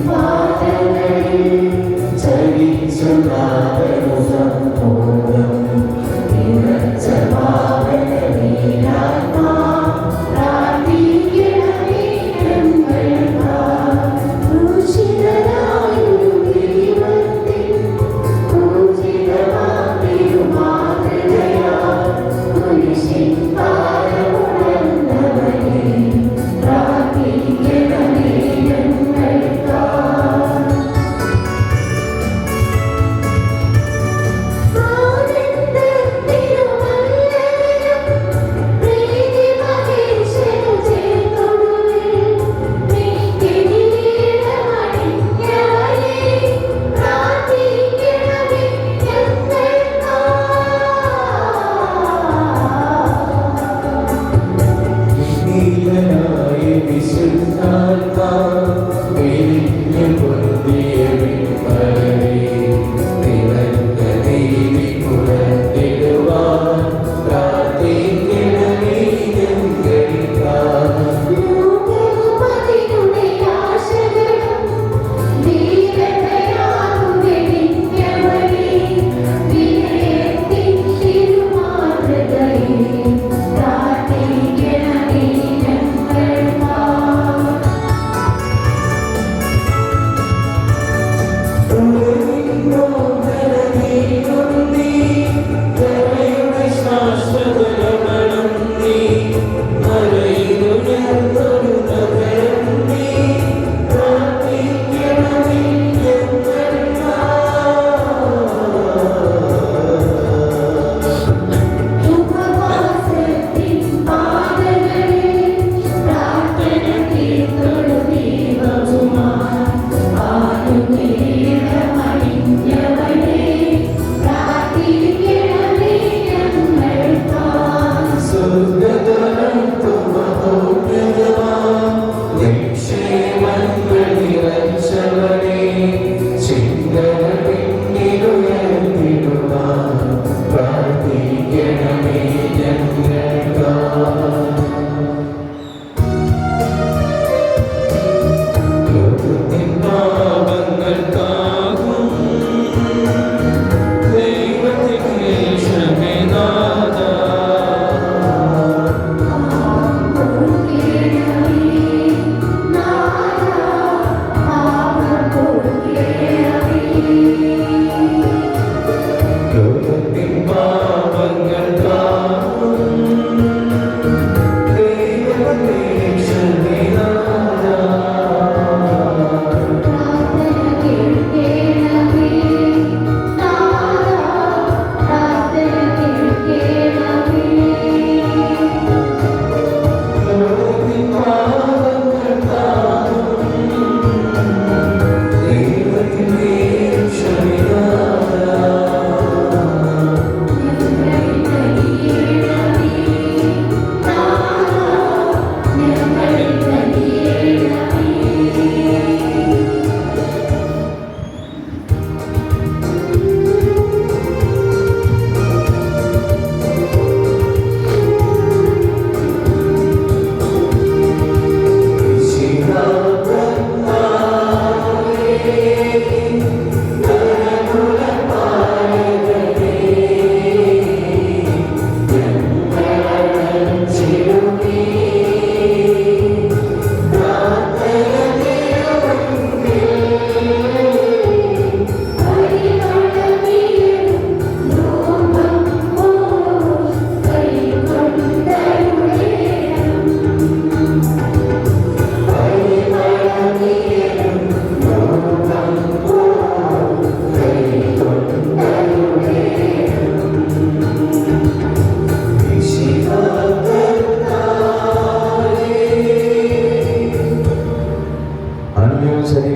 Father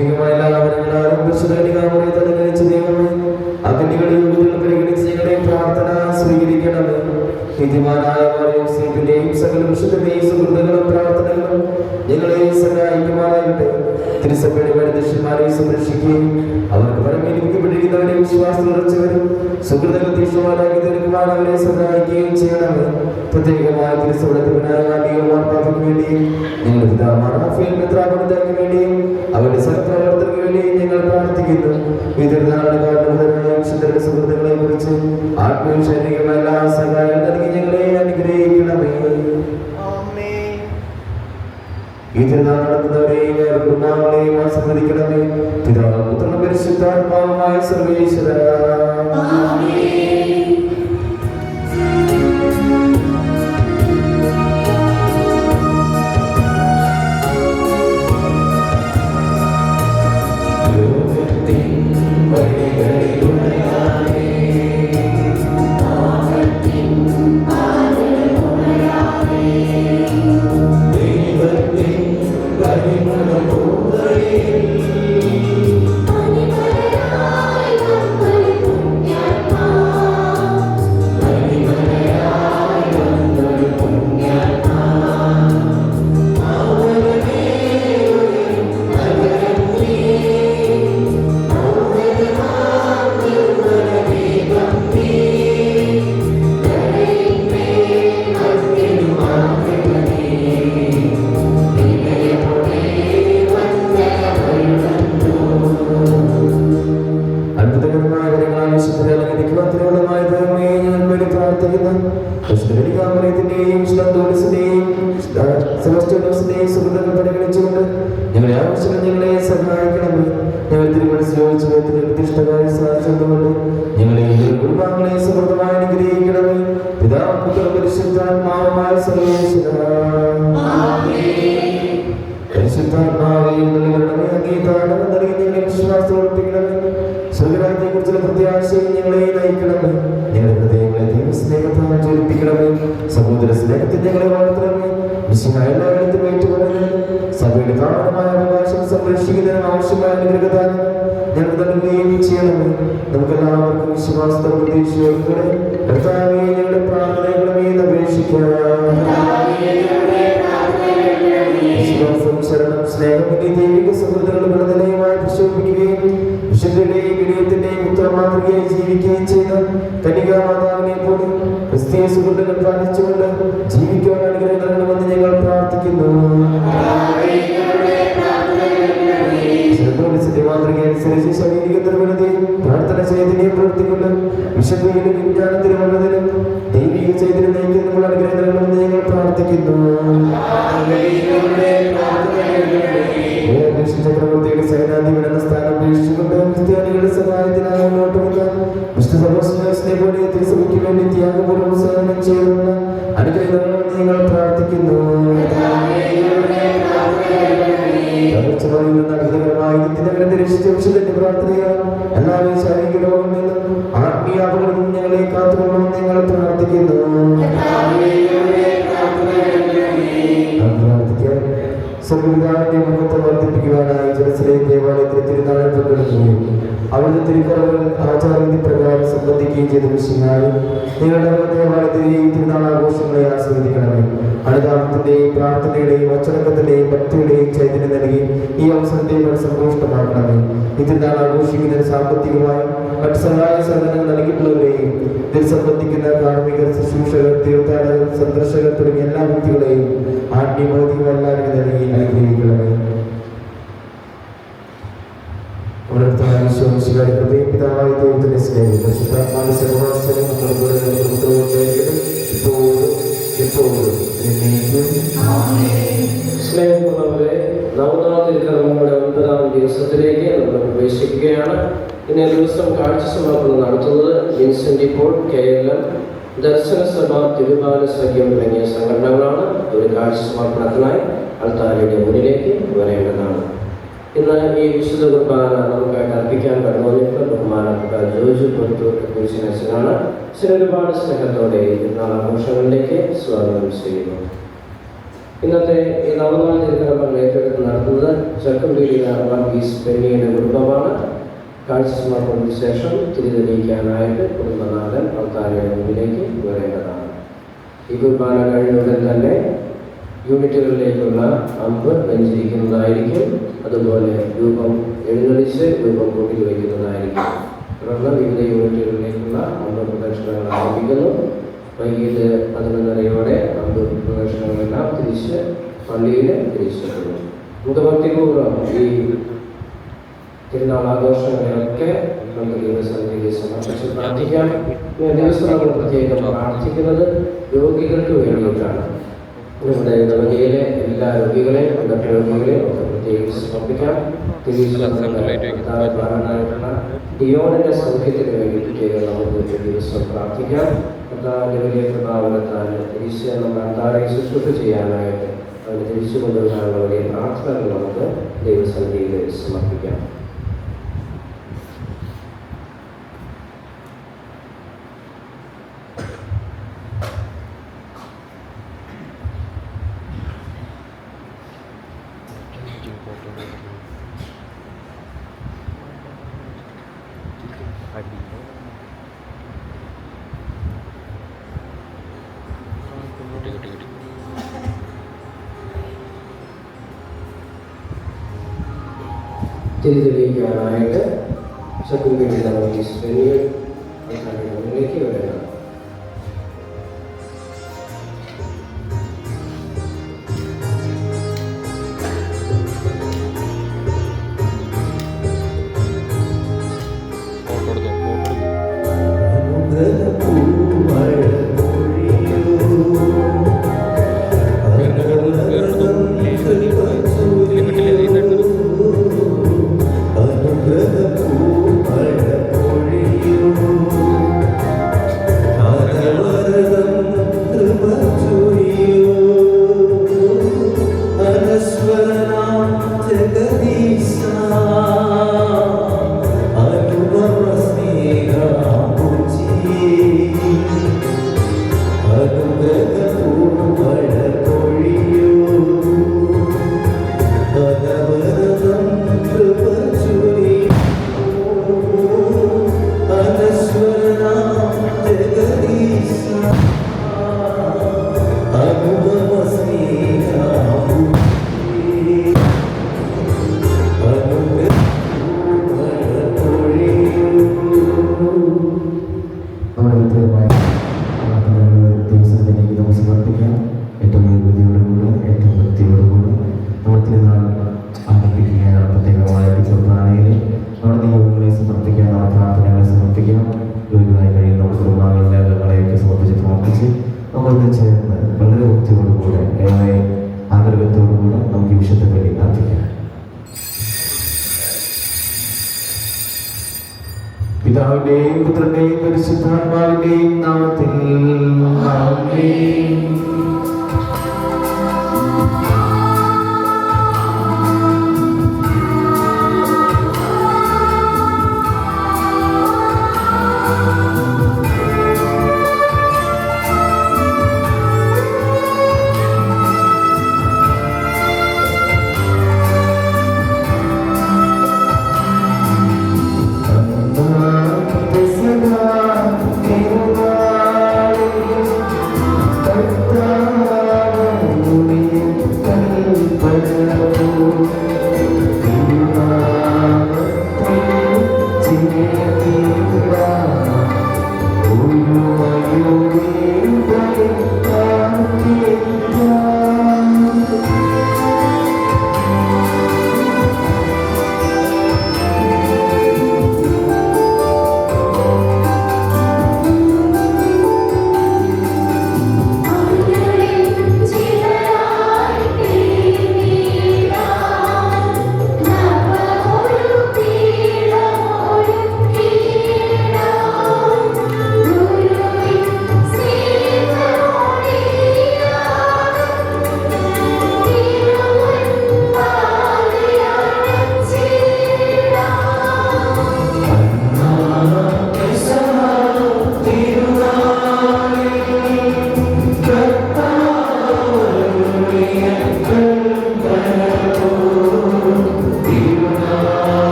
ദൈവികമായ എല്ലാവരും പരിശുദ്ധ ദൈവമേ അഗ്നികളെ പരിഗണിച്ച് ഞങ്ങളുടെ പ്രാർത്ഥന സ്വീകരിക്കണമേ. നീതിമാനായ യോസേഫിന്റെയും സകല വിശുദ്ധരുടെയും സുഹൃത്തുക്കളും പ്രാർത്ഥനകളും ഞങ്ങളെ സഹായിക്കുമാറാകട്ടെ. തിരുസഭയുടെ വൈദികന്മാരെ സംരക്ഷിക്കുകയും അവർക്ക് പരമേൽപ്പിക്കപ്പെട്ടിരിക്കുന്നവരെ വിശ്വാസത്തിൽ ഉറച്ചവരും സുഹൃത്തുക്കൾ തീക്ഷണമാരാക്കി തീർക്കുവാൻ അവരെ സഹായിക്കുകയും ചെയ്യണമേ. പ്രത്യേകമായ തിരുസഭയുടെ മാർപ്പാപ്പയ്ക്ക് വേണ്ടിയും ഞങ്ങളുടെ പിതാമാർ റാഫേൽ മെത്രാപ്പൊലീത്തായ്ക്ക് വേണ്ടിയും അവരുടെ സഹപ്രവർത്തകർക്ക് വേണ്ടിയും ഞങ്ങൾ പ്രാർത്ഥിക്കുന്നു. ഈ തിരുനാളിന്റെ വിശുദ്ധരുടെ സുഹൃത്തുക്കളെ കുറിച്ച് ആത്മീയ ശാരീരികമായ എല്ലാ സഹായം നൽകി ഞങ്ങളെ അനുഗ്രഹിക്കണമേ. ഈ തിരുനാൾ നടത്തുന്നവരെയും കുടുംബാംഗങ്ങളെയും ആശീർവദിക്കണമേ. പിതാവും പുത്രനും പരിശുദ്ധാത്മാവുമായ സർവേശ്വര. പരിഗണിച്ചുകൊണ്ട് ഞങ്ങളെ ആവശ്യം ഞങ്ങളെ സഹായിക്കണമേ. ഞങ്ങൾ തിരുമനസ്സുകൊണ്ട് ഞങ്ങളെ കുടുംബാംഗങ്ങളെ സമൃദ്ധമായി അനുഗ്രഹിക്കണമേ. പിതാവും പുത്രനും പരിശുദ്ധാത്മാവുമായ സർവേശ്വര. പരിശുദ്ധാത്മാവേ ഞങ്ങളെ വിശ്വാസം ഉറപ്പിക്കണമേ. സ്വർഗ്ഗരാജ്യത്തെ കുറിച്ചുള്ള പ്രത്യാശയും ഞങ്ങളെ നയിക്കണമേ. ഞങ്ങളുടെ ഹൃദയങ്ങളെ ദൈവസ്നേഹത്താൽ ജ്വലിപ്പിക്കണമേ. സഹോദര സ്നേഹത്തിൽ ഞങ്ങളെ വളർത്തണമേ. എല്ലായിടത്തും ഏറ്റുപറഞ്ഞ് സഭയുടെ പ്രാണമായ അവകാശം സംരക്ഷിക്കുന്നതിന് ആവശ്യമായ അനുഗ്രഹത്താൽ ഞങ്ങൾ നൽകുകയും ചെയ്യണമേ. നമുക്കെല്ലാവർക്കും വിശ്വാസത്തെ പ്രതീക്ഷയോടെ കർത്താവേ ഞങ്ങളുടെ പ്രാർത്ഥനകളെ അപേക്ഷിക്കാം. വിശ്വാസം, ശരണം, സ്നേഹം എന്നീ ദൈവിക സുഹൃത്തുക്കളുടെ നിലയുമായി പ്രശോഭിക്കുകയും വിശുദ്ധരുടെയും വിനയത്തിന്റെയും ഉത്തരമാതൃകയായി ജീവിക്കുകയും ചെയ്ത കന്യകാമാതാവിനെ പോലെ ക്രിസ്തീയ സുഹൃത്തുക്കൾ പാലിച്ചുകൊണ്ട് ജീവിക്കുവാൻ അനുഗ്രഹം നൽകണമെന്ന് ഞങ്ങൾ പ്രാർത്ഥിക്കുന്നു. മാതൃകയനുസരിച്ച് ശാരീരിക നിർവ്വഹണത്തെയും പ്രാർത്ഥന ചൈതന്യം പ്രവർത്തിക്കൊണ്ട് വിശുദ്ധിയിലും വിജ്ഞാനത്തിലും ഉള്ളതിനും ദൈവിക ചൈതന്യം നയിക്കുന്നതിനുള്ള അനുഗ്രഹം നൽകണമെന്ന് ഞങ്ങൾ പ്രാർത്ഥിക്കുന്നു. ചക്രവർത്തിയുടെ സൈനാധിപൻ എന്ന സ്ഥാനം ഉപേക്ഷിച്ചുകൊണ്ട് ക്രിസ്ത്യാനികളുടെ സഹായത്തിനായി മുന്നോട്ട് വന്ന വിശുദ്ധ പോലെ തിരുസഭയ്ക്ക് വേണ്ടി ത്യാഗപൂർവ്വം സേവനം ചെയ്യുന്ന അനുഗ്രഹം നൽകണമെന്ന് ഞങ്ങൾ പ്രാർത്ഥിക്കുന്നു. രക്ഷിച്ച പ്രാർത്ഥനയാൽ എല്ലാവരും ശാരീരിക രോഗങ്ങളിൽ നിന്നും ആത്മീയാപകളിൽ നിന്നും ഞങ്ങളെ കാത്തുകൊള്ളണമെന്ന് ഞങ്ങൾ പ്രാർത്ഥിക്കുന്നു. സ്വർഗ്ഗപിതാവിന്റെ മഹത്വം വർദ്ധിപ്പിക്കുവാനായി ജെറുസലേം ദേവാലയത്തിലെ തിരുനാളിൽ പങ്കെടുക്കുകയും അവിടുത്തെ തിരുക്കറകൾ ആചാരവിധി പ്രകാരം സംബന്ധിക്കുകയും ചെയ്ത വിഷയമായി നിങ്ങളുടെ ദേവാലയത്തിലെയും തിരുനാൾ ആഘോഷങ്ങളെ ആസ്വദിക്കണമേ. അനുതാപത്തിന്റെയും പ്രാർത്ഥനയുടെയും അച്ചടക്കത്തിന്റെയും ഭക്തിയുടെയും ചൈതന്യം നൽകി ഈ അവസരത്തെ സന്തോഷമാക്കണമേ. ഈ തിരുനാൾ ആഘോഷിക്കുന്നതിന് സാമ്പത്തികമായും മറ്റ് സഹായ സേവനങ്ങൾ നൽകിയിട്ടുള്ളവരെയും ഇതിൽ സംബന്ധിക്കുന്ന കാർമ്മികർ, ശുശ്രൂഷകർ, തീർത്ഥാടകർ, സന്ദർശകർ തുടങ്ങിയ എല്ലാ വ്യക്തികളെയും ആത്മീയഭൗതികം എല്ലാവരും നൽകി അനുഗ്രഹിക്കണമേ. പിതാവായ ദൈവത്തിന്റെ സ്നേഹം പരിശുദ്ധാത്മാവിന്റെ സർവ്വവാസനയും നമ്മളുടെ സ്നേഹമുള്ളവരെ, നവനാൾ തിരുക്കർമ്മങ്ങളുടെ 9ാം ദിവസത്തിലേക്ക് നമ്മൾ പ്രവേശിക്കുകയാണ്. ഇന്നേ ദിവസം കാഴ്ച സമർപ്പണം നടത്തുന്നത് വിൻസെന്റ് പോൾ, KLM, ദർശന സഭ, തിരുബാല സഖ്യം തുടങ്ങിയ സംഘടനകളാണ്. ഒരു കാഴ്ച സമർപ്പണത്തിനായി അൾത്താരയുടെ മുന്നിലേക്ക് വരേണ്ടതാണ്. ഇന്ന് ഈ വിശുദ്ധ കുർബാന നമുക്കായിട്ട് അർപ്പിക്കാൻ കടന്നുവന്നിട്ടുള്ള ബഹുമാനപ്പെട്ട ജോജു പുറത്തൂർ ഒരുപാട് സ്നേഹത്തോടെ ഇന്നാൾ ആഘോഷങ്ങളിലേക്ക് സ്വാഗതം ചെയ്യുന്നു. ഇന്നത്തെ ഈ നവനാൾ തിരുക്കർമ്മങ്ങൾ ഏറ്റെടുത്ത് നടത്തുന്നത് ചക്കമ്പേരിയ വർഗീസ് പെന്നിയുടെ കുടുംബമാണ്. കാഴ്ച സമർപ്പണത്തിന് ശേഷം തിരിതെളിയിക്കാനായിട്ട് കുടുംബനാഥൻ അൾത്താരയുടെ മുന്നിലേക്ക് വരേണ്ടതാണ്. ഈ കുർബാന കഴിഞ്ഞുടൻ തന്നെ യൂണിറ്റുകളിലേക്കുള്ള അമ്പ് വെഞ്ചരിക്കുന്നതായിരിക്കും. അതുപോലെ രൂപം എഴുന്നള്ളിച്ച് രൂപം കൂട്ടി വയ്ക്കുന്നതായിരിക്കും. തുടർന്ന് വിവിധ യൂണിറ്റുകളിലേക്കുള്ള അമ്പ് പ്രദക്ഷിണങ്ങൾ ആരംഭിക്കുന്നു. വൈകിട്ട് 11:30 അമ്പ് പ്രദക്ഷിണങ്ങളെല്ലാം തിരിച്ച് പള്ളിയിൽ തിരിച്ചെത്തുന്നു. നമുക്ക് ഭക്തിപൂർവ്വം ഈ തിരുനാൾ ആഘോഷങ്ങളെയൊക്കെ നമുക്ക് ദൈവസന്നിധിയിൽ സമർപ്പിച്ച് പ്രാർത്ഥിക്കാം. ദിവസം നമ്മൾ പ്രത്യേകം പ്രാർത്ഥിക്കുന്നത് രോഗികൾക്ക് വേണ്ടിയിട്ടാണ്. നമ്മുടെ നവകയിലെ എല്ലാ രോഗികളെയും രോഗികളെയും ഒക്കെ പ്രത്യേകിച്ച് സമർപ്പിക്കാം. തിരുവാനായിട്ടുള്ള ഡിയോണിന്റെ സൗഖ്യത്തിന് വേണ്ടി പ്രത്യേകം നമുക്ക് ദിവസം പ്രാർത്ഥിക്കാം. വലിയ പ്രഭാവത്താൽ തിരിച്ച് നമ്മൾ അന്താരെ ശുശ്രൂഷ ചെയ്യാനായിട്ട് അതിന് തിരിച്ചു കൊണ്ടുവരാനുള്ള വലിയ പ്രാർത്ഥനകൾ നമുക്ക് ദൈവസന്നിധിയിൽ സമർപ്പിക്കാം. തിരിതെളിയിക്കാനായിട്ട് ചക്കമ്പേരിയ വർഗീസ് പെന്നിയെ മുന്നിലേക്ക് വരണം. പിതാവിന്റെയും പുത്രന്റെയും പരിശുദ്ധാത്മാവിന്റെയും നാമത്തിൽ ആമേൻ. Thank you.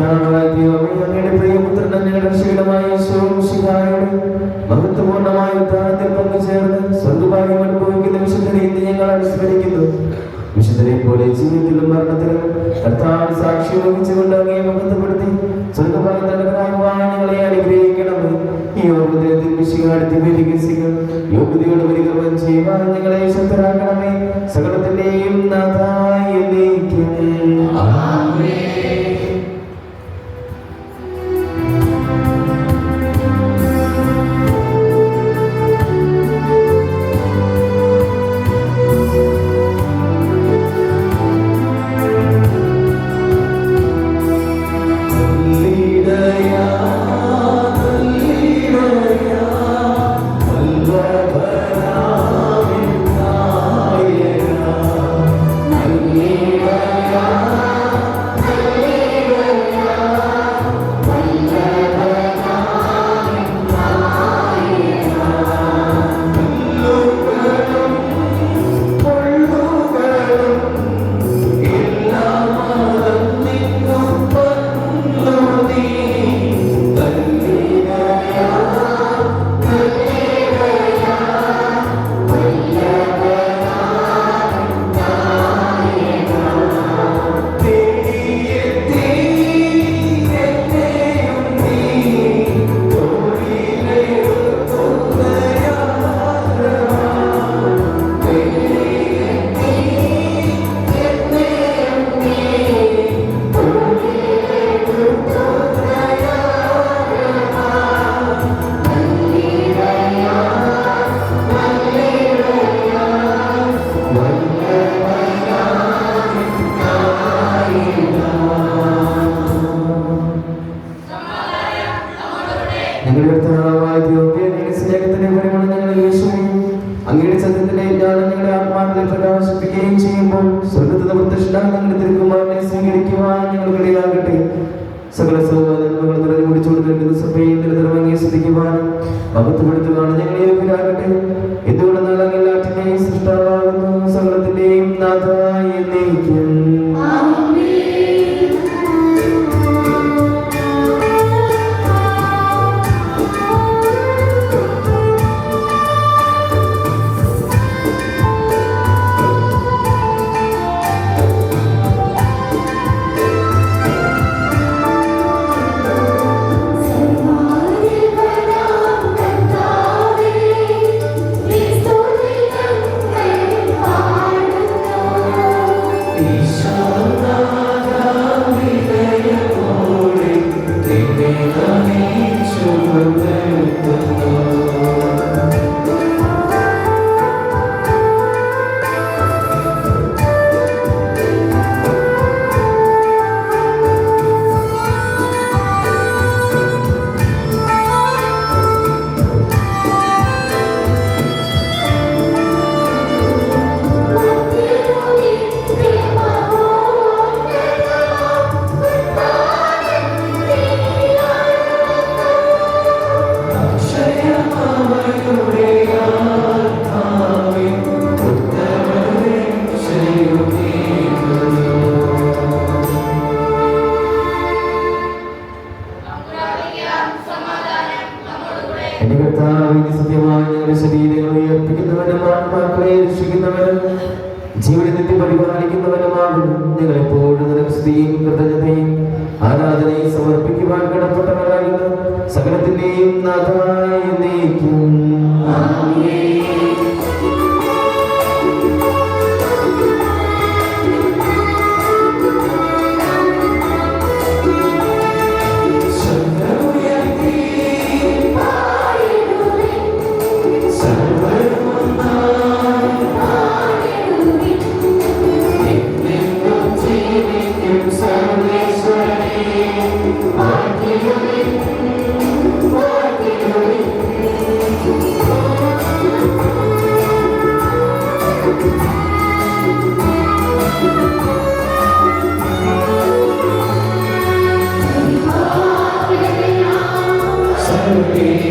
അങ്ങയുടെ പ്രിയപുത്രൻ ഞങ്ങളുടെ രക്ഷകനായ യേശുമിശിഹായുടെ മഹത്വപൂർണ്ണമായ ഉദ്ധാനത്തിൽ പങ്കുചേർന്ന് സ്വർഗ്ഗഭാഗ്യം അനുഭവിക്കുന്ന വിശുദ്ധരെ ഇന്ന് ഞങ്ങൾ അനുസ്മരിക്കുന്നു. വിശുദ്ധരെ പോലെ ജീവിതത്തിലും മരണത്തിലും കർത്താവിന് സാക്ഷി വഹിച്ചുകൊണ്ട് അങ്ങയെ മഹത്വപ്പെടുത്തി സ്വർഗ്ഗഭാഗ്യവാൻ ഞങ്ങളെ അനുഗ്രഹിക്കണമേ. ഈ യോഗ്യതയിൽ യോഗ്യതയോട് പരികർമ്മം ചെയ്യുവാൻ ഞങ്ങളെ ശക്തരാക്കണമേ. സകലത്തിന്റെയും നാഥായ എന്നേക്കും ആമേൻ. അങ്ങയുടെ സത്യത്തിന്റെ ജ്ഞാനം ഞങ്ങളുടെ ആത്മാക്കളെ പ്രകാശിപ്പിക്കുകയും ചെയ്യുമ്പോൾ സ്വർഗത്തിൽ പ്രത്യക്ഷനാകുന്ന തിരുക്കുമാരനെ സ്വീകരിക്കുവാൻ ഞങ്ങളുടെ ഇടയാകട്ടെ. സകല സൗകര്യങ്ങൾ നിറഞ്ഞു കുടിച്ചുകൊടുക്കേണ്ട സഭയിൽ നിരന്തരമങ്ങി ശ്രദ്ധിക്കുവാനും മഹത്വപ്പെടുത്തുവാനും ഞങ്ങളെ യോഗ്യരാകട്ടെ. എന്തുകൊണ്ടെന്നാൽ അങ്ങെല്ലാറ്റിന്റെയും സൃഷ്ടാവാകുന്നു, സകലത്തിന്റെയും നാഥായ എന്നേക്കും ജീവിതത്തെ പരിപാലിക്കുന്നവനുമാകുന്നു. ഞങ്ങളെപ്പോഴും സ്തുതിയും കൃതജ്ഞതയും ആരാധനയും സമർപ്പിക്കുവാൻ കടപ്പെട്ടവരാകുന്നു. സകലത്തിന്റെയും നാഥായ എന്നേക്കും ആമേൻ. Amen.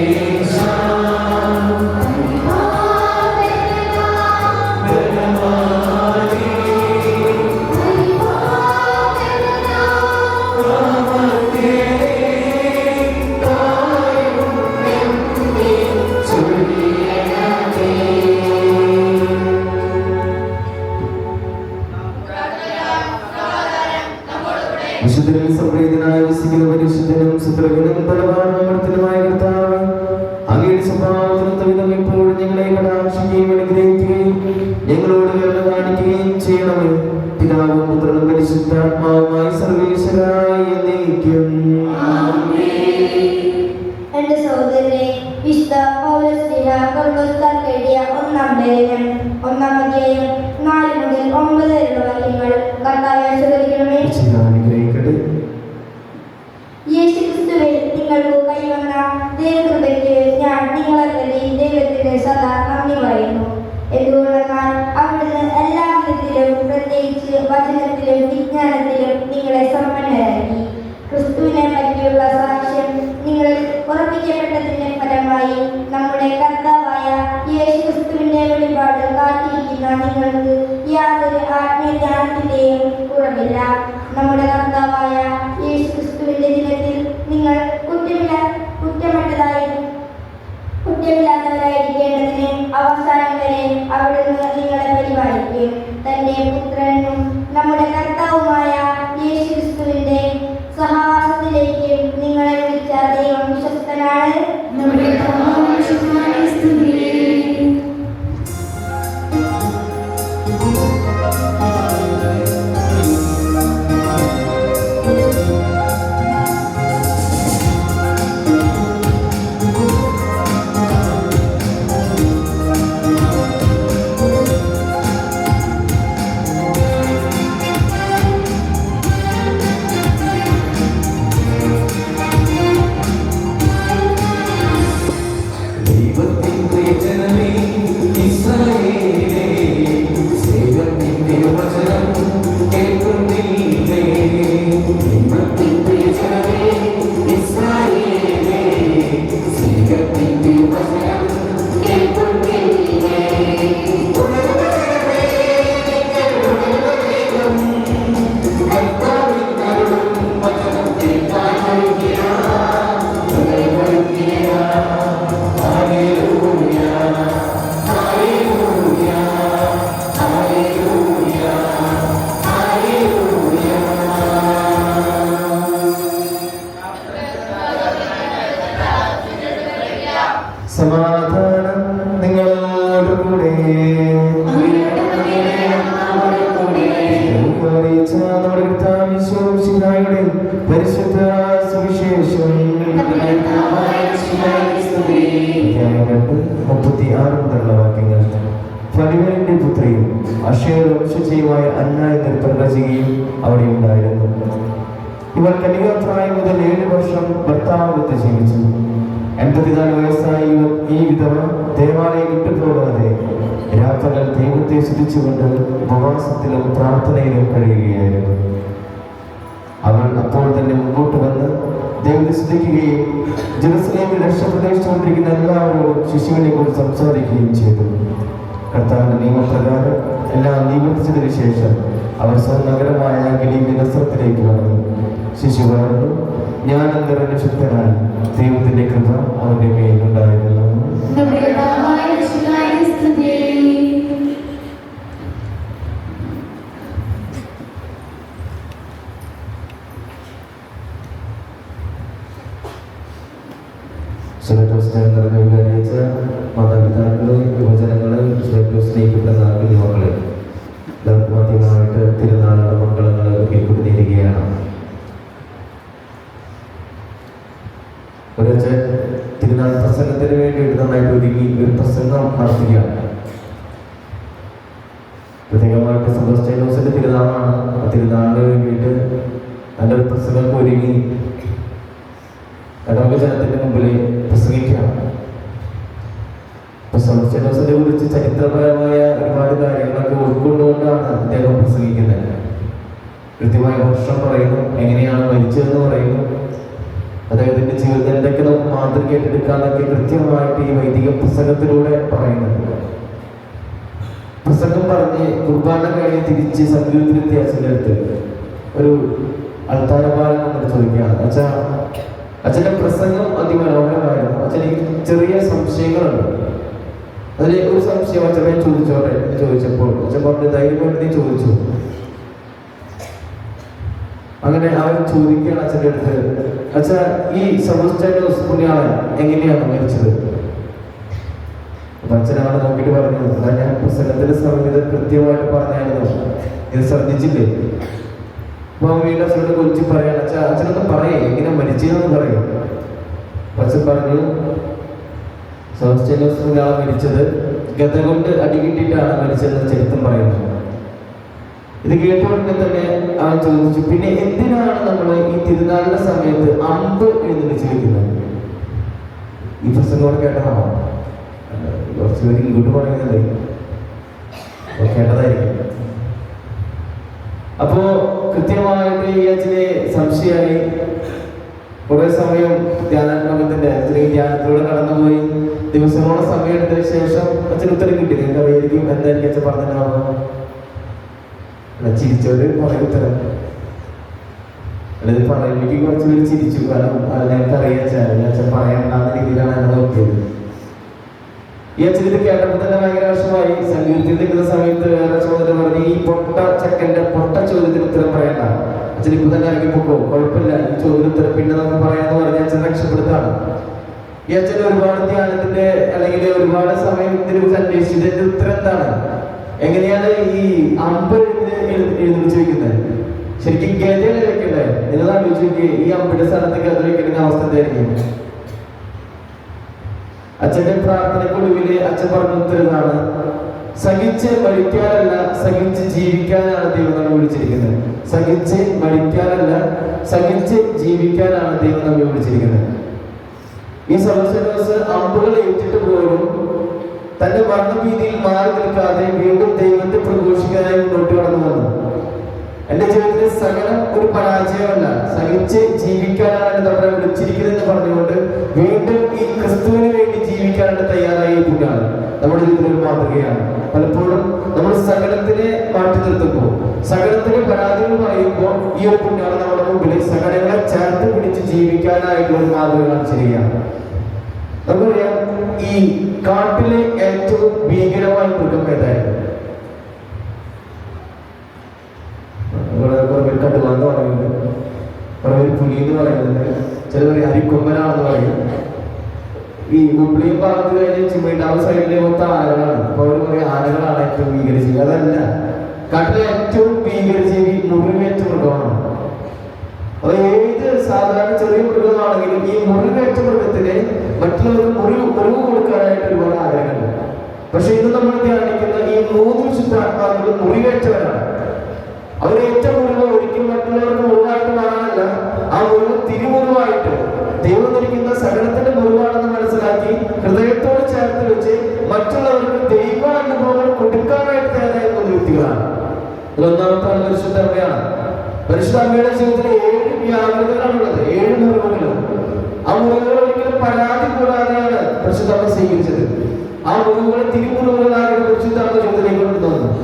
വിശുദ്ധരിൽ സംപ്രീതനായ വസിക്കുന്ന പരിശുദ്ധനും സുത്രകനും ബലവാനുമായ കർത്താവേ, അങ്ങയുടെ സ്വഭാവത്തിനൊത്ത വിധം ഇപ്പോഴും ഞങ്ങളെ കടാക്ഷിക്കുകയും അനുഗ്രഹിക്കുകയും ഞങ്ങളോട് കരുണ കാണിക്കുകയും ചെയ്യണമേ. പിതാവും പുത്രനും പരിശുദ്ധാത്മാവുമായി സർവേശ്വരായി എന്നേക്കും. എന്റെ സഹോദരനെ, വിശുദ്ധ പൗലോസ്ലീഹ കൊരിന്ത്യർക്കാർക്ക് എഴുതിയ 1-ാം ലേഖനം 1-ാം അധ്യായം 4 മുതൽ 9 വരെയുള്ള വാക്യങ്ങൾ കർത്താവേ അനുഗ്രഹിക്കണമേ. യേശുക്രിസ്തുവിൽ നിങ്ങൾക്ക് കൈവന്ന ദൈവകൃപയ്ക്ക് ഞാൻ നിങ്ങളെ ദൈവത്തിന് സദാ നന്ദി പറയുന്നു. എന്തുകൊണ്ടെന്നാൽ അവിടുന്ന് എല്ലാ വിധത്തിലും, പ്രത്യേകിച്ച് വചനത്തിലും വിജ്ഞാനത്തിലും നിങ്ങളെ സമ്പന്നരാക്കി. ക്രിസ്തുവിനെ പറ്റിയുള്ള സാക്ഷ്യം നിങ്ങളിൽ ഉറപ്പിക്കപ്പെട്ടതിന്റെ ഫലമായി നമ്മുടെ കർത്താവായ യേശുക്രിസ്തുവിന്റെ വെളിപാട് കാത്തിരിക്കുന്ന നിങ്ങൾക്ക് യാതൊരു ആത്മീയജ്ഞാനത്തിന്റെയും കുറവില്ല. നമ്മുടെ കർത്താവായ യേശുക്രിസ്തുവിന്റെ ദിനത്തിൽ നിങ്ങൾ കുറ്റമില്ലാത്തവരായിരിക്കേണ്ടതിന് അവസാനം വരെ അവിടുന്ന് നിങ്ങളെ പരിപാലിക്കും. തന്റെ പുത്രനും നമ്മുടെ കർത്താവുമായ യേശുക്രിസ്തുവിന്റെ സഹവാസത്തിലേക്ക് നിങ്ങളെ വിളിച്ച ദൈവം വിശ്വസ്തനാണ്. സമാധാനം നിങ്ങളോടുകൂടെ. നമ്മുടെ കർത്താവിശോഷിഹായുടെ പരിശുദ്ധ സുവിശേഷം 36 മുതലുള്ള വാക്യങ്ങൾ. ഫലിവലിന്റെ പുത്രിയും അക്ഷയ വംശജയുമായ അന്ന എന്നൊരു പ്രവചികയും അവിടെ ഉണ്ടായിരുന്നു. ഇവൾ കന്യകാപ്രായം മുതൽ 7 വർഷം ഭർത്താവിനൊത്ത് ജീവിച്ചു. 84 വയസ്സായ ഈ വിധവ ദേവാലയം വിട്ടുപോകാതെ രാത്രികൾ ദൈവത്തെ സ്തുതിച്ചുകൊണ്ട് ഉപവാസത്തിലും പ്രാർത്ഥനയിലും കഴിയുകയായിരുന്നു. അവൾ അപ്പോൾ തന്നെ മുമ്പോട്ട് വന്ന് ദൈവത്തെ സ്തുതിക്കുകയും ജെറുസലേമിൽ രക്ഷ പ്രതീക്ഷിച്ചുകൊണ്ടിരിക്കുന്ന എല്ലാവരോടും ശിശുവിനെ കുറിച്ച് സംസാരിക്കുകയും ചെയ്തു. കർത്താവിന്റെ നിയമപ്രകാരം എല്ലാം നിവർത്തിച്ചതിനു ശേഷം അവർ സ്വനഗരമായ ഗലീലിലെ നസ്രത്തിലേക്ക് വന്നു. ശിശു വളർന്നു, ജ്ഞാനം നിറഞ്ഞ ശക്തനായി. ദൈവത്തിന്റെ കൃപ അവന്റെ മേലുണ്ടായിരുന്നു. അറിയിച്ച മാതാപിതാക്കളെ, യുവജനങ്ങളെ, സ്നേഹിക്കപ്പെടുന്ന കുഞ്ഞുമക്കളെ, ആദ്യമായിട്ട് തിരുനാളുടെ മംഗളങ്ങൾ കീഴ്പ്പെടുത്തിയിരിക്കുകയാണ്. ഒരച്ഛൻ തിരുനാൾ പ്രസംഗത്തിന് വേണ്ടിയിട്ട് നന്നായിട്ട് ഒരുങ്ങി ഒരു പ്രസംഗം നടത്തുകയാണ്. പ്രത്യേകമായിട്ട് സെബാസ്റ്റ്യാനോസിന്റെ തിരുനാളാണ്. ആ തിരുനാളിന് വേണ്ടിയിട്ട് നല്ലൊരു പ്രസംഗം ഒരുങ്ങി ജനത്തിന്റെ മുമ്പിൽ പ്രസംഗിക്കുകയാണ്. സെബാസ്റ്റ്യാനോസിനെ കുറിച്ച് ചരിത്രപരമായ ഒരുപാട് കാര്യങ്ങളൊക്കെ ഉൾക്കൊണ്ടുകൊണ്ടാണ് അദ്ദേഹം പ്രസംഗിക്കുന്നത്. കൃത്യമായ വർഷം പറയുന്നു, എങ്ങനെയാണ് മരിച്ചതെന്ന് പറയുന്നു, അദ്ദേഹത്തിന്റെ ജീവിതം എന്തൊക്കെ നമുക്ക് മാതൃകയായിട്ട് എടുക്കാന്നൊക്കെ കൃത്യമായിട്ട് ഈ വൈദിക പ്രസംഗത്തിലൂടെ പറയുന്നുണ്ട്. പ്രസംഗം പറഞ്ഞ് കുർബാന കഴിഞ്ഞ് തിരിച്ച് സംഗീതത്തിലെത്തിയ അച്ഛൻ്റെ അടുത്ത് ഒരു അൾത്താരപാലൻ എന്നോട് ചോദിക്കുകയാണ്, അച്ഛൻ്റെ പ്രസംഗം അതിമനോഹരമായിരുന്നു, അച്ഛനെനിക്ക് ചെറിയ സംശയങ്ങളുണ്ട്, അതിൽ ഒരു സംശയം അച്ഛനെ ചോദിച്ചോട്ടെ എന്ന് ചോദിച്ചപ്പോൾ അച്ഛൻ പറഞ്ഞു, ധൈര്യമായിട്ട് നീ ചോദിച്ചു. അങ്ങനെ അവൻ ചോദിക്കുകയാണ് അച്ഛൻ്റെ അടുത്ത്, അച്ഛാ ഈ സെബാസ്റ്റ്യാനോസ് പുണ്യാളൻ എങ്ങനെയാണ് മരിച്ചത്? അപ്പൊ അച്ഛൻ അവിടെ നോക്കിയിട്ട് പറഞ്ഞു, അതാ ഞാൻ പുസ്തകത്തിന്റെ സമയത്ത് കൃത്യമായിട്ട് പറഞ്ഞായിരുന്നു, ഇത് ശ്രദ്ധിച്ചില്ലേ? അപ്പൊ അവൻ വീണ്ടും അച്ഛനോട് കൊച്ചു പറയാണ്, അച്ഛനൊന്ന് പറയേ എങ്ങനെ മരിച്ചതെന്ന് പറയും. അച്ഛൻ പറഞ്ഞു, സെബാസ്റ്റ്യാനോസ് പുണ്യാളൻ മരിച്ചത് ഗത കൊണ്ട് അടികിട്ടിട്ടാണ് മരിച്ചതെന്ന് ചരിത്രം പറയുന്നത്. ഇത് കേട്ടുകൊണ്ട് തന്നെ അവൻ ചോദിച്ചു, പിന്നെ എന്തിനാണ് നമ്മൾ ഈ തിരുനാളിന്റെ സമയത്ത് അമ്പ് എഴുന്നള്ളിച്ച് വെക്കുന്നത്? ഈ പ്രസംഗം കേട്ടതാണോ? കുറച്ച് പേര് ഇങ്ങോട്ട് പറയുന്നത് കേട്ടതായിരിക്കും. അപ്പോ കൃത്യമായിട്ട് ഈ അച്ഛനെ സംശയമായി. കുറെ സമയം ധ്യാനാത്മകത്തിന്റെ അച്ഛനെ ധ്യാനത്തിലൂടെ കടന്നുപോയി. ദിവസങ്ങളോളം സമയം എടുത്തതിന് ശേഷം അച്ഛന് ഉത്തരം കിട്ടി. നിങ്ങൾക്ക് അറിയായിരിക്കും എന്തായിരിക്കും അച്ഛൻ പറഞ്ഞിട്ടുണ്ടാവുക. ചിരിച്ചോണ്ട് പറയും ഉത്തരം. അതായത് പറയുമ്പോഴേക്ക് കുറച്ച് പേര് ചിരിച്ചു. കാരണം ഞങ്ങൾക്ക് അറിയാം അച്ഛൻ പറയണ്ടെന്ന രീതിയിലാണ് എന്നെ നോക്കിയത്. ഈ അച്ഛൻ ഇത് കേട്ടപ്പോൾ തന്നെ ഭയങ്കര ആവശ്യമായി. സംഗീതത്തിൽ നിൽക്കുന്ന സമയത്ത് വേറെ ചോദ്യം പറഞ്ഞ്, ഈ പൊട്ട ചെക്കന്റെ പൊട്ട ചോദ്യത്തിന് ഉത്തരം പറയണ്ട, അച്ഛൻ ഇപ്പൊ തന്നെ ഇറങ്ങി പൊക്കോ, കുഴപ്പമില്ല, ഈ ചോദ്യത്തിന് ഉത്തരം പിന്നെ നമുക്ക് പറയാന്ന് പറഞ്ഞ് അച്ഛൻ രക്ഷപ്പെടുത്താണ്. ഈ അച്ഛൻ ഒരുപാട് ധ്യാനത്തിന്റെ അല്ലെങ്കിൽ ഒരുപാട് സമയം ഇതിനെ കുറിച്ച് അന്വേഷിച്ചു. ഇതിന്റെ ഉത്തരം എന്താണ്? എങ്ങനെയാണ് ഈ അമ്പ് എഴുന്നള്ളിച്ച് വെക്കുന്നത്? ശരിക്കും ഗതയല്ലേ വെക്കണ്ടേ? നിങ്ങൾ ആലോചിച്ച് ഈ അമ്പിന്റെ സ്ഥലത്ത് ഗത വെക്കേണ്ട അവസ്ഥ എന്തായിരിക്കും? അച്ഛന്റെ പ്രാർത്ഥനയ്ക്കൊടുവില് അച്ഛൻ പറഞ്ഞ ഉത്തരവാണ്, സഹിച്ച് മരിക്കാനല്ല സഹിച്ച് ജീവിക്കാനാണ് ദൈവം നമ്മെ വിളിച്ചിരിക്കുന്നത്. സഹിച്ച് മരിക്കാനല്ല സഹിച്ച് ജീവിക്കാനാണ് ദൈവം നമ്മെ വിളിച്ചിരിക്കുന്നത്. ഈ സെബാസ്റ്റ്യാനോസ് അമ്പുകൾ ഏറ്റിട്ട് പോലും തന്റെ മരണഭീതിയിൽ മാറി നിൽക്കാതെ വീണ്ടും ദൈവത്തെ പ്രഘോഷിക്കാനായി മുന്നോട്ട് കടന്നു വന്നു. എന്റെ ജീവിതത്തിലെ സകലം ഒരു പരാജയമല്ല, സഹിച്ച് ജീവിക്കാനാണ് നമ്മളെ വിളിച്ചിരിക്കുന്നതെന്ന് പറഞ്ഞുകൊണ്ട് വീണ്ടും ഈ ക്രിസ്തുവിന് വേണ്ടി ജീവിക്കാനായിട്ട് തയ്യാറായി പുണ്യാണ് നമ്മുടെ ജീവിതത്തിൽ ഒരു മാതൃകയാണ്. പലപ്പോഴും നമ്മൾ സകലത്തിനെ മാറ്റി നിർത്തുമ്പോൾ, സകലത്തിന് പരാതികൾ പറയുമ്പോൾ ഈ ഒരു പുണ്യാണ് നമ്മുടെ മുമ്പിൽ സകലങ്ങളെ ചേർത്ത് പിടിച്ച് ജീവിക്കാനായിട്ടുള്ള ഒരു മാതൃകയാണ് ചെയ്യുക. നമുക്കറിയാം, ഈ കാട്ടിലെ ഏറ്റവും ഭീകരമായ മൃഗം ഏതായിരുന്നു? കടുവാന്ന് പറയുന്നത്, കുറെ പേര് പുലി എന്ന് പറയുന്നത്, ചിലവർ അരിക്കൊമ്പനാണെന്ന് പറയും. ഈ മുമ്പിളിയും ഭാഗത്ത് കഴിഞ്ഞ് ചിമ്മയിട്ടാവ് സൈഡിലെ മൊത്തം ആനകളാണ്. അപ്പൊ അവർ പറയും ആനകളാണ് ഏറ്റവും ഭീകരജീവി. അതല്ല, കാട്ടിലെ ഏറ്റവും ഭീകരജീവി മുറിവേറ്റ മൃഗമാണ്. അപ്പൊ ഏത് സാധാരണ ചെറിയ മൃഗമാണെങ്കിലും ഈ മുറിവേറ്റ മൃഗത്തിന് മറ്റുള്ളവർക്ക് മുറിവ് കൊടുക്കാനായിട്ട് ഒരുപാട് ആഗ്രഹമുണ്ട്. പക്ഷെ ഇത് നമ്മൾ ധ്യാനിക്കുന്ന ഈ 3 വിശുദ്ധാത്മാക്കളും മുറിവേറ്റവരാണ്. അവരേറ്റ മുറിവ് ഒരിക്കലും മറ്റുള്ളവർക്ക് മുറിവായിട്ട് മാറാനല്ല, ആ മുറിവ് തിരുമുറിവായിട്ട് ദൈവം ധരിക്കുന്ന സകലത്തിന്റെ മുറിവാണെന്ന് മനസ്സിലാക്കി ഹൃദയത്തോട് ചേർത്ത് വെച്ച് മറ്റുള്ളവർക്ക് ദൈവ അനുഭവങ്ങൾ കൊടുക്കാനായിട്ട് തയ്യാറായിരുന്ന വ്യക്തികളാണ്. ഒന്നാമത്തെ ആൾ പരിശുദ്ധ അമ്മയാണ്. പരിശുദ്ധ അമ്മയുടെ ജീവിതത്തിൽ 7 വ്യാകുലതകളാണുള്ളത്, 7 മുറിവുകൾ. ആ മുറിവുകൾ ഒരിക്കലും പരാതി കൂടാതെയാണ് പരിശുദ്ധ അമ്മ സ്വീകരിച്ചത്. ആ മുറിവുകളെ തിരുമുറിവുകളാണ് പരിശുദ്ധ അമ്മ ജീവിതത്തിലേക്ക് കൊണ്ടുവന്നത്.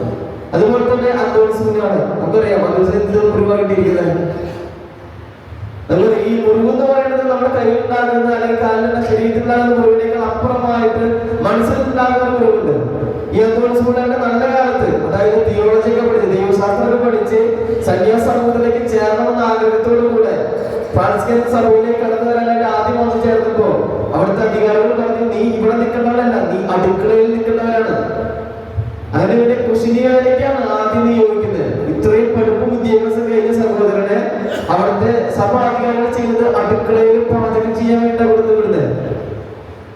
അതുപോലെ തന്നെ അന്തോണിസിനാണ്. നമുക്കറിയാം അന്തോണിസിന് മുറിവായിട്ടിരിക്കുന്നത്. നമ്മൾ ഈ മുറിവ് എന്ന് പറയുന്നത് നമ്മുടെ കയ്യിലുണ്ടാകുന്ന അല്ലെങ്കിൽ കാലിലുള്ള ശരീരത്തിലുണ്ടാകുന്ന മുറിവിനേക്കാൾ അപ്പുറമായിട്ട് മനസ്സിലുണ്ടാകുന്ന മുറിവുണ്ട്. ഈ അന്തോണിസിന്റെ നല്ല കാലത്ത്, അതായത് തിയോളജിയൊക്കെ പഠിച്ച് ദൈവശാസ്ത്രമൊക്കെ പഠിച്ച് സന്യാസ സമൂഹത്തിലേക്ക് ചേരണമെന്ന ആഗ്രഹത്തോടു കൂടെ ഫ്രാൻസ്കൻ സർവീലേക്ക് കടന്നു വരാനായിട്ട് ആദ്യം വന്നു ചേർന്നപ്പോ അവിടുത്തെ അധികാരികൾ പറഞ്ഞു, നീ ഇവിടെ നിൽക്കേണ്ടവരല്ല, നീ അടുക്കളയിൽ നിൽക്കേണ്ടവരാണ്. അങ്ങനെ പിന്നെ കുശിനിയാലേക്കാണ് ആദ്യം നിയോഗിക്കുന്നത്. ഇത്രയും പഠിപ്പും വിദ്യാഭ്യാസം കഴിഞ്ഞ സഹോദരനെ അവിടുത്തെ സഭാധികാരികൾ ചെയ്യുന്നത് അടുക്കളയിൽ പാചകം ചെയ്യാൻ വേണ്ടി അവിടുന്ന് വിടുന്നത്.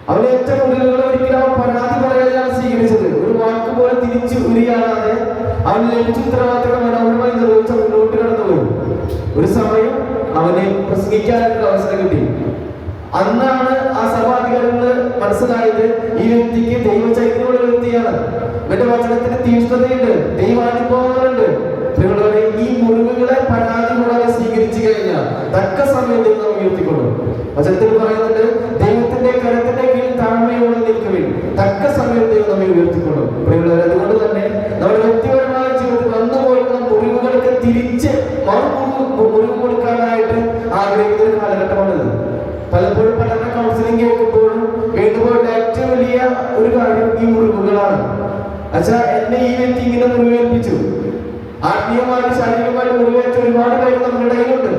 അവന് ഏറ്റവും മുറിവുകൾ ഒരിക്കലും അവൻ പരാതി പറയാതെയാണ് സ്വീകരിച്ചത്. ഒരു വാക്ക് പോലെ തിരിച്ചു ഉരിയാടാതെ അവന് ലഭിച്ച ഉത്തരവാദിത്തം മനോഹരമായി നിർവഹിച്ച മുന്നോട്ട് കടന്നുപോയി. ഒരു സമയം അവനെ പ്രസംഗിക്കാനായിട്ട് അവസരം കിട്ടി. അന്നാണ് ആ സഭാധികാരികൾ മനസ്സിലായത്, ഈ വ്യക്തിക്ക് ദൈവചൈതന്യമുള്ള വ്യക്തിയാണ്, ഇവന്റെ വചനത്തിന് തീഷ്ണതയുണ്ട്, ദൈവാനുഭവങ്ങളുണ്ട്. ഈ മുറിവുകളെ പരാതി കൂടാതെ സ്വീകരിച്ചു കഴിഞ്ഞാൽ തക്ക സമയത്ത് നാം ഉയർത്തിക്കൊള്ളും. വചനത്തിൽ പറയുന്നുണ്ട്, ദൈവത്തിന്റെ കരത്തിന്റെ കീഴിൽ താഴ്മയോടെ നിൽക്കുവിൻ, തക്ക സമയത്ത് ദൈവം നമ്മെ ഉയർത്തിക്കൊള്ളും. അതുകൊണ്ട് തന്നെ നമ്മുടെ വ്യക്തിപരമായ ജീവിതത്തിൽ വന്നുപോയിരുന്ന മുറിവുകൾക്ക് തിരിച്ച് മുറിവ് കൊടുക്കാനായിട്ട് ആഗ്രഹിക്കുന്ന ഒരു കാലഘട്ടമാണിത്. പലപ്പോഴും പലരുടെ കൗൺസിലിംഗ് കേൾക്കുമ്പോഴും കേട്ടുപോയിട്ട് ഏറ്റവും വലിയ ഒരു കാര്യം ഈ മുറിവുകളാണ്. അച്ഛാ, എന്നെ ഈ വ്യക്തി ഇങ്ങനെ മുറിവേൽപ്പിച്ചു, ആത്മീയമായിട്ട് ശാരീരികമായിട്ട് മുറിവേറ്റ ഒരുപാട് പേര് നമ്മുടെ ഇടയിലുണ്ട്.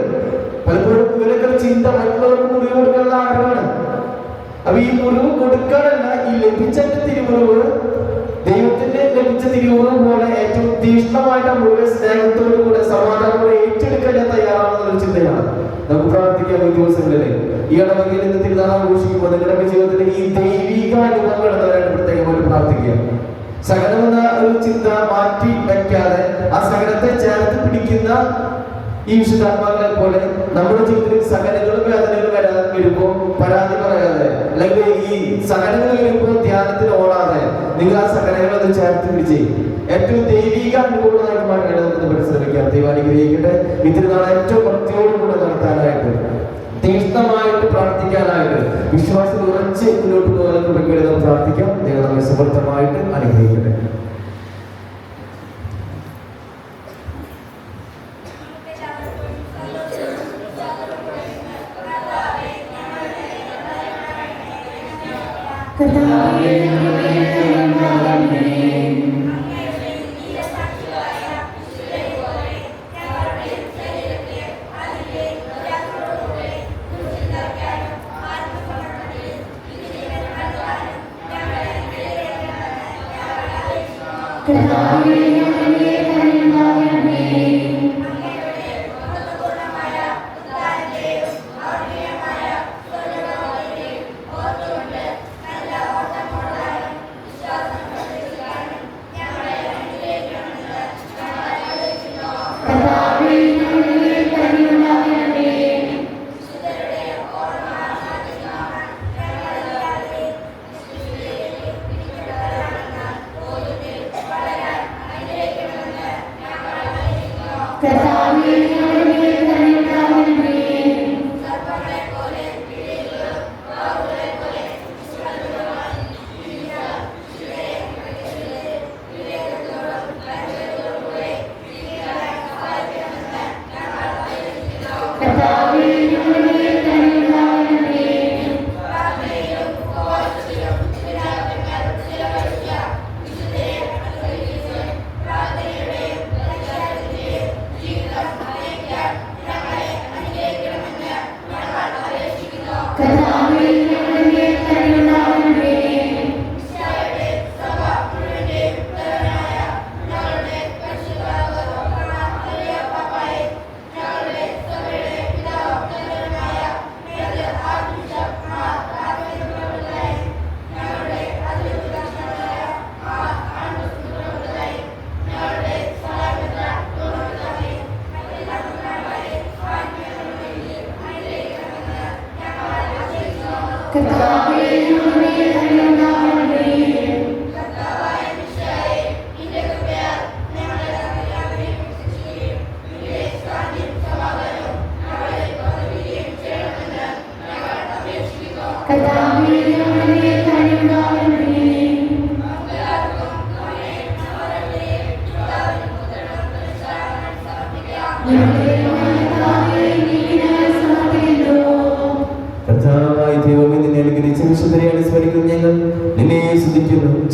പലപ്പോഴും ഇവരൊക്കെ ചിന്ത മറ്റുള്ളവർക്ക് മുറിവ് കൊടുക്കാനുള്ള ആഗ്രഹമാണ്. അപ്പൊ ഈ മുറിവ് കൊടുക്കാനല്ല, ഈ ലഭിച്ച തിരുമുറിവ് ദൈവത്തിന്റെ ലഭിച്ച തിരുമുറിവ് പോലെ ഏറ്റവും തീക്ഷ്ണമായിട്ട് ആ മുറിവ് സ്നേഹത്തോടു കൂടെ സമാധാനത്തോടെ ഏറ്റെടുക്കാൻ ഞാൻ തയ്യാറാണെന്നൊരു ചിന്തയാണ്. നമുക്ക് പ്രാർത്ഥിക്കാം ഈ ദിവസങ്ങളിലെ ഈ ഇടവകയിൽ നിന്ന് തിരുനാൾ ആഘോഷിക്കുമ്പോൾ നിങ്ങളുടെ ജീവിതത്തിലെ ഈ ദൈവിക അനുഭവങ്ങൾ എന്നവരായിട്ട് പ്രത്യേകമായിട്ട് പ്രാർത്ഥിക്കുക. സഹനം എന്ന ഒരു ചിന്ത മാറ്റി വയ്ക്കാതെ ആ സഹനത്തെ ചേർത്ത് പിടിക്കുന്ന ഈ വിശുദ്ധാത്മാക്കളെ പോലെ നമ്മുടെ ജീവിതത്തിൽ സഹനങ്ങളും വേദനകളും വരുമ്പോൾ പരാതി പറയാതെ, അല്ലെങ്കിൽ ഈ സഹനങ്ങൾ വരുമ്പോൾ ധ്യാനത്തിന് ഓടാതെ നിങ്ങൾ ആ സഹനങ്ങളൊന്ന് ചേർത്ത് പിടിച്ച് ഏറ്റവും ദൈവിക അനുഭവങ്ങളായിട്ട് മാറ്റാൻ നമുക്ക് പരിശ്രമിക്കാം. ദൈവം അനുഗ്രഹിക്കട്ടെ. ഇതിനാണ് ഏറ്റവും ഭക്തിയോടുകൂടെ നടത്താനായിട്ട്, തീക്ഷ്ണമായിട്ട് പ്രാർത്ഥിക്കാനായിട്ട്, വിശ്വാസത്തിൽ ഉറച്ച് മുന്നോട്ട് പോകാനൊക്കെ നമുക്ക് പ്രാർത്ഥിക്കാം. ദൈവം നമ്മെ സമർത്ഥമായിട്ട് അനുഗ്രഹിക്കട്ടെ.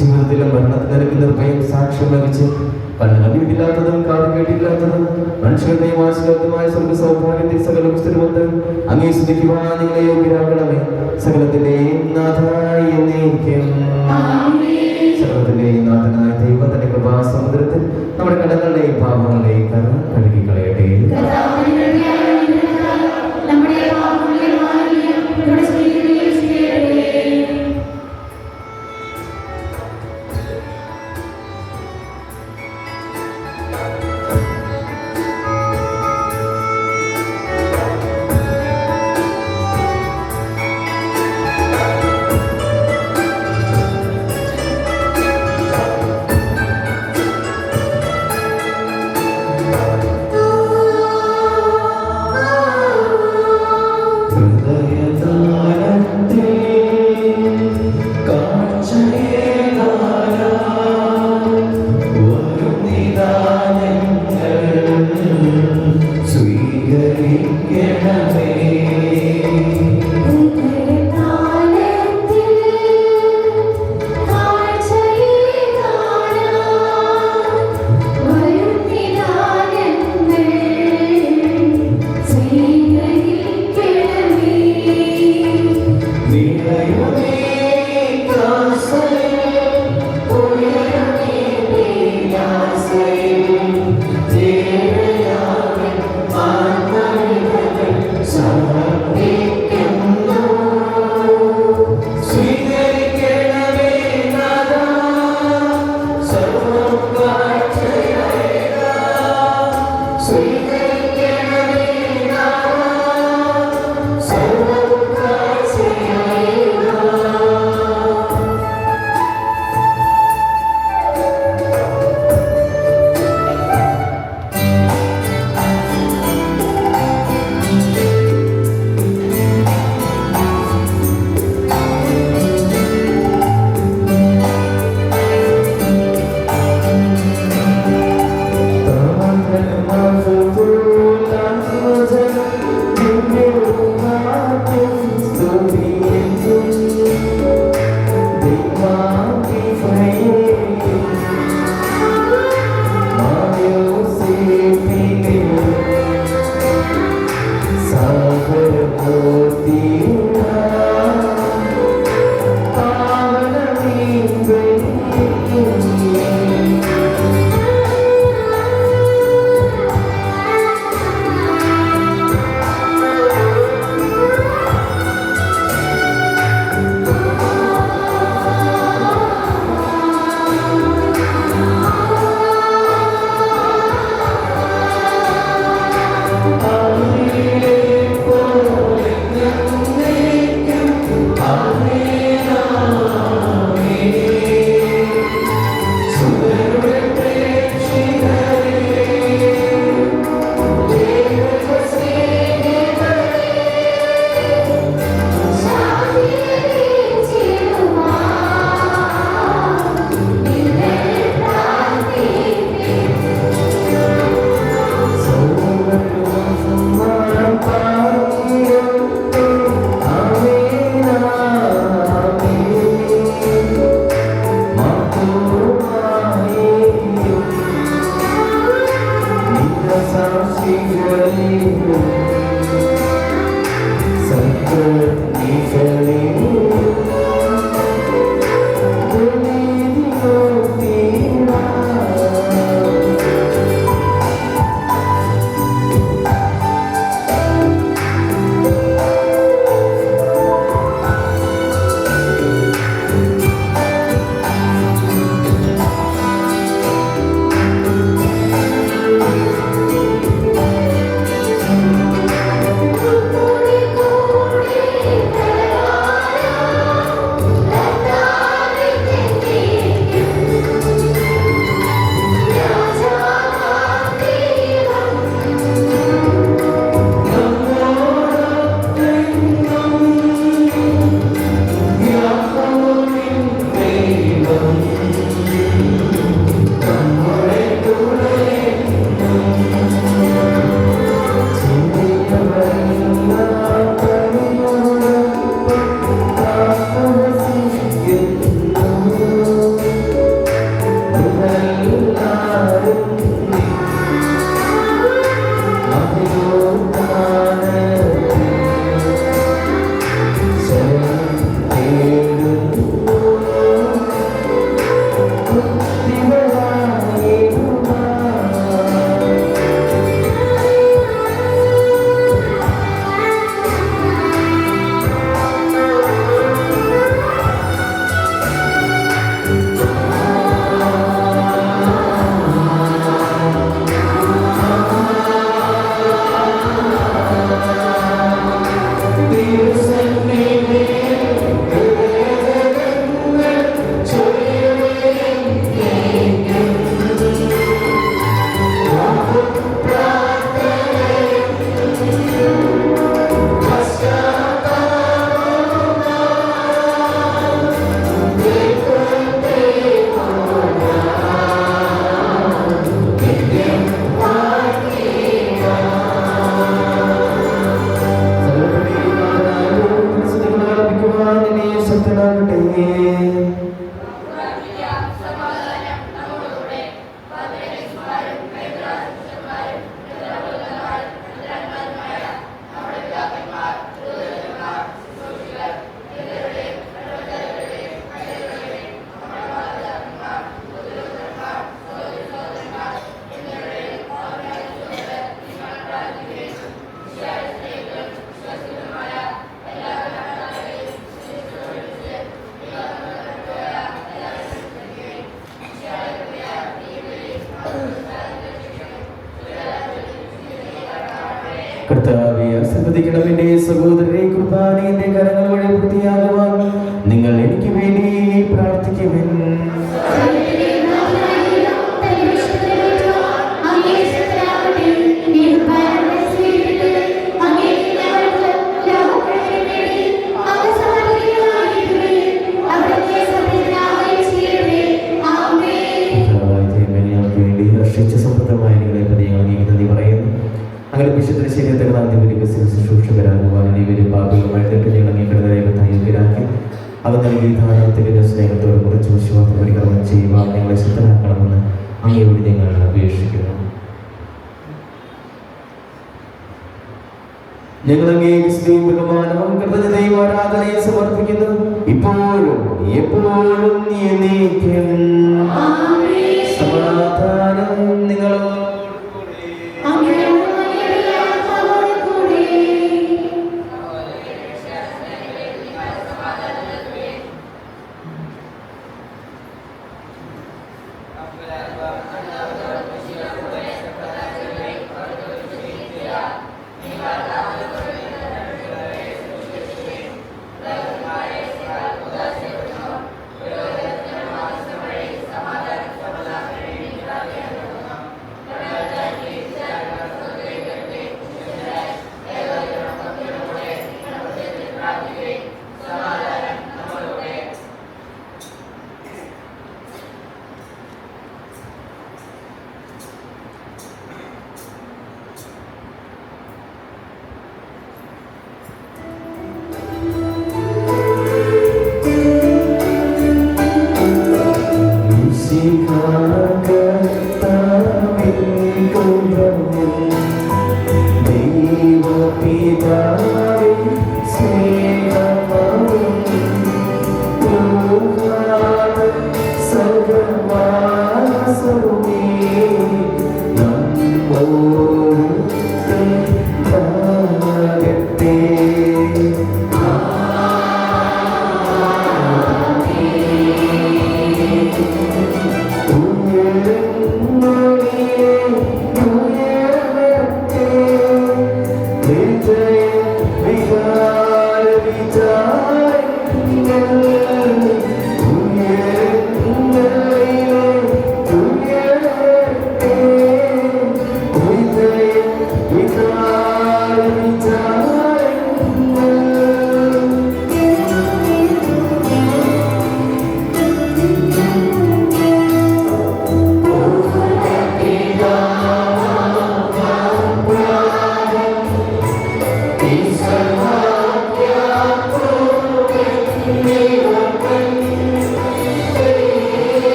ജീവിതത്തിലും ഭരണത്തിന് നിർഭയം സാക്ഷ്യം വഹിച്ച് കണ്ണുകണ്ടിട്ടില്ലാത്തതും കാത് കേട്ടില്ലാത്തതും മനുഷ്യരുടെയും ആശീർവാദമായ സ്വർഗ സൗഭാഗ്യത്തിൽ സകല പുസ്തകമൊത്ത് അങ്ങേ സ്തുതിക്കുവാൻ നിങ്ങളെ യോഗ്യരാക്കണമേ. സകലത്തിന്റെയും നാഥനായ എന്നേക്കും സകലത്തിന്റെയും നാഥനായ ദൈവം തന്റെ കൃപാസമുദ്രത്തിൽ നമ്മുടെ കടങ്ങളുടെയും പാപങ്ങളുടെയും കര കഴുകിക്കളയട്ടെ. Thank കർത്താവേ, ആശീർവദിക്കണമേ. സഹോദരരെ, കുർബാനയുടെ കരങ്ങൾ വഴി പൂർത്തിയാകുവാൻ നിങ്ങൾ എനിക്ക് വേണ്ടി പ്രാർത്ഥിക്കുവിൻ. സമ്പന്നമായ നിങ്ങളെ പ്രതികൾ നീങ്ങി പറയുന്നു. അങ്ങനെ വിശുദ്ധ ശരീരത്തിൽ ആദ്യം ശുശ്രൂഷകരാകുവാൻ ഇവരും പാപികളുമായി ഞങ്ങൾ നീക്കിടന്നേകത്തായി യോഗ്യരാക്കി അവ നൽകി ധാരാളത്തിന്റെ സ്നേഹത്തോടെ കുറച്ച് വിശ്വാസ പരിക്രമം ചെയ്യുവാൻ ഞങ്ങളെ ശക്തരാക്കണമെന്ന് അങ്ങയോട് ഞങ്ങൾ അപേക്ഷിക്കുന്നു. ഞങ്ങൾ അങ്ങേ സ്നേഹവും ബഹുമാനവും കൃതജ്ഞതയും ആരാധനയും സമർപ്പിക്കുന്നു, ഇപ്പോഴും എപ്പോഴും എന്നേക്കും. സമാധാനം നിങ്ങളോട്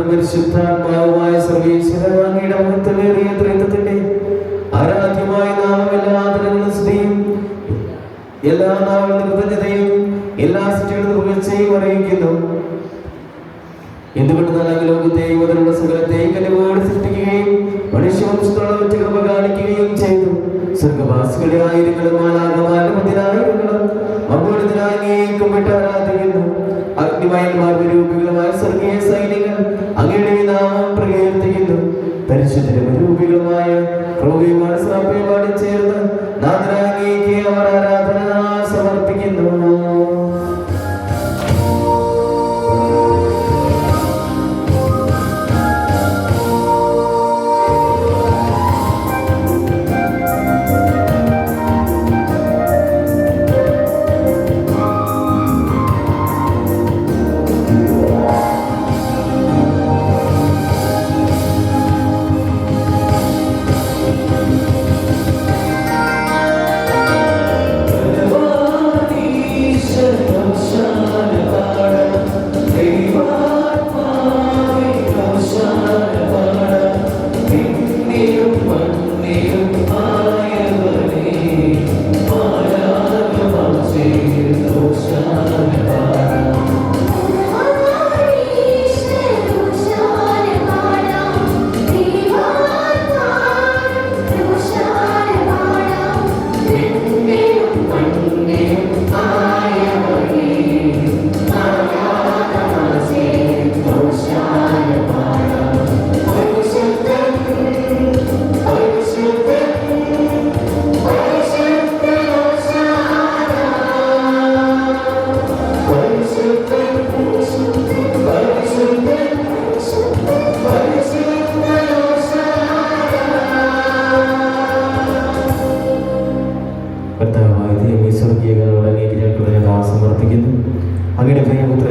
പരിശുദ്ധാത്മാവുമായ സർവ്വേശ്വര അങ്ങയുടെ മഹത്വമേറിയ ത്രിത്വത്തിന്റെ ആരാധ്യമായ നാമം എല്ലാ ആദരങ്ങളും സ്തുതിയും എല്ലാ നാമങ്ങളും കൃതജ്ഞതയും എല്ലാ സൃഷ്ടികളും പുകഴ്ചയും അറിയിക്കുന്നു. എന്തുകൊണ്ടെന്നാൽ ലോകത്തെയും അതിലുള്ള സകലത്തെയും കനിവോട് സൃഷ്ടിക്കുകയും മനുഷ്യവംശത്തോളം കൃപ കാണിക്കുകയും ചെയ്തു. സ്വർഗവാസികളുടെ ആയിരങ്ങളും മാലാഖമാരുടെ പതിനായിരങ്ങളും അമ്പോഴത്തിനായി കുമ്പിട്ട് ആരാധിക്കുന്നു. അഗ്നിമയന്മാർ രൂപികളുമായ സ്വർഗീയ സൈനികർ അങ്ങയുടെ നാമം പ്രകീർത്തിക്കുന്നു. പരിശുദ്ധരും രൂപികളുമായ ക്രോവിമാർ സാപ്യപാടി ചേർന്ന് നാഥനാങ്ങിക്ക് അവർ ആരാധന സമർപ്പിക്കുന്നു.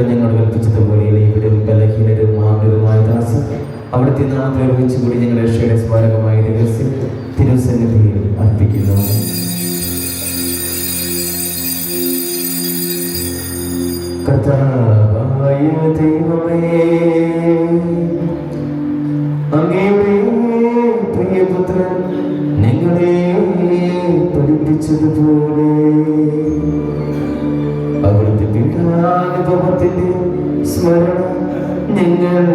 ഞങ്ങൾ ഞങ്ങളോട് കൽപ്പിച്ചതുപോലെ ഇവരും ബലഹീനരും മാമലരുമായ ദാസ് അവിടുത്തെ നാമത്തിൽ ഒരുമിച്ചുകൂടി ഞങ്ങളുടെ രക്ഷയുടെ സ്മാരകമായ രഹസ്യം തിരുസന്നിധിയിൽ അർപ്പിക്കുന്നു. കർത്താവായ ദൈവമേ, അങ്ങയുടെ പ്രിയപുത്രൻ ഞങ്ങളെ പഠിപ്പിച്ചതുപോലെ അവിടുത്തെ പീഡാനുഭവത്തിന്റെ സ്മരണ ഞങ്ങൾ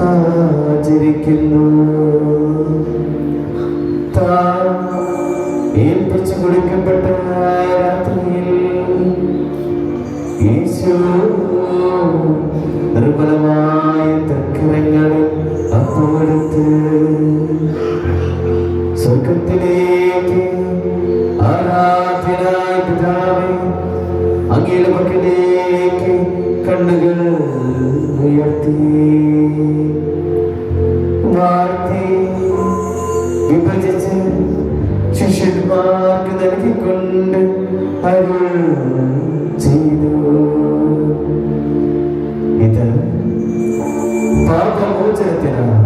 ആചരിക്കുന്നു. താൻ ഏൽപ്പിച്ചു കൊടുക്കപ്പെട്ട രാത്രിയിൽ യേശു നിർമ്മലമായ തർക്കങ്ങൾ അപ്പോഴത്ത് സ്വർഗത്തിലേക്ക് ആരാധനായ പിതാവേ, അങ്ങയുടെ പക്കലേക്ക് കണ്ണുകൾ ഉയർത്തി വാഴ്ത്തി വിഭജിച്ച് ശിഷ്യന്മാർക്ക് നൽകിക്കൊണ്ട് അരുൾ ചെയ്തു. ഇത് പാപമോചനത്തിനാണ്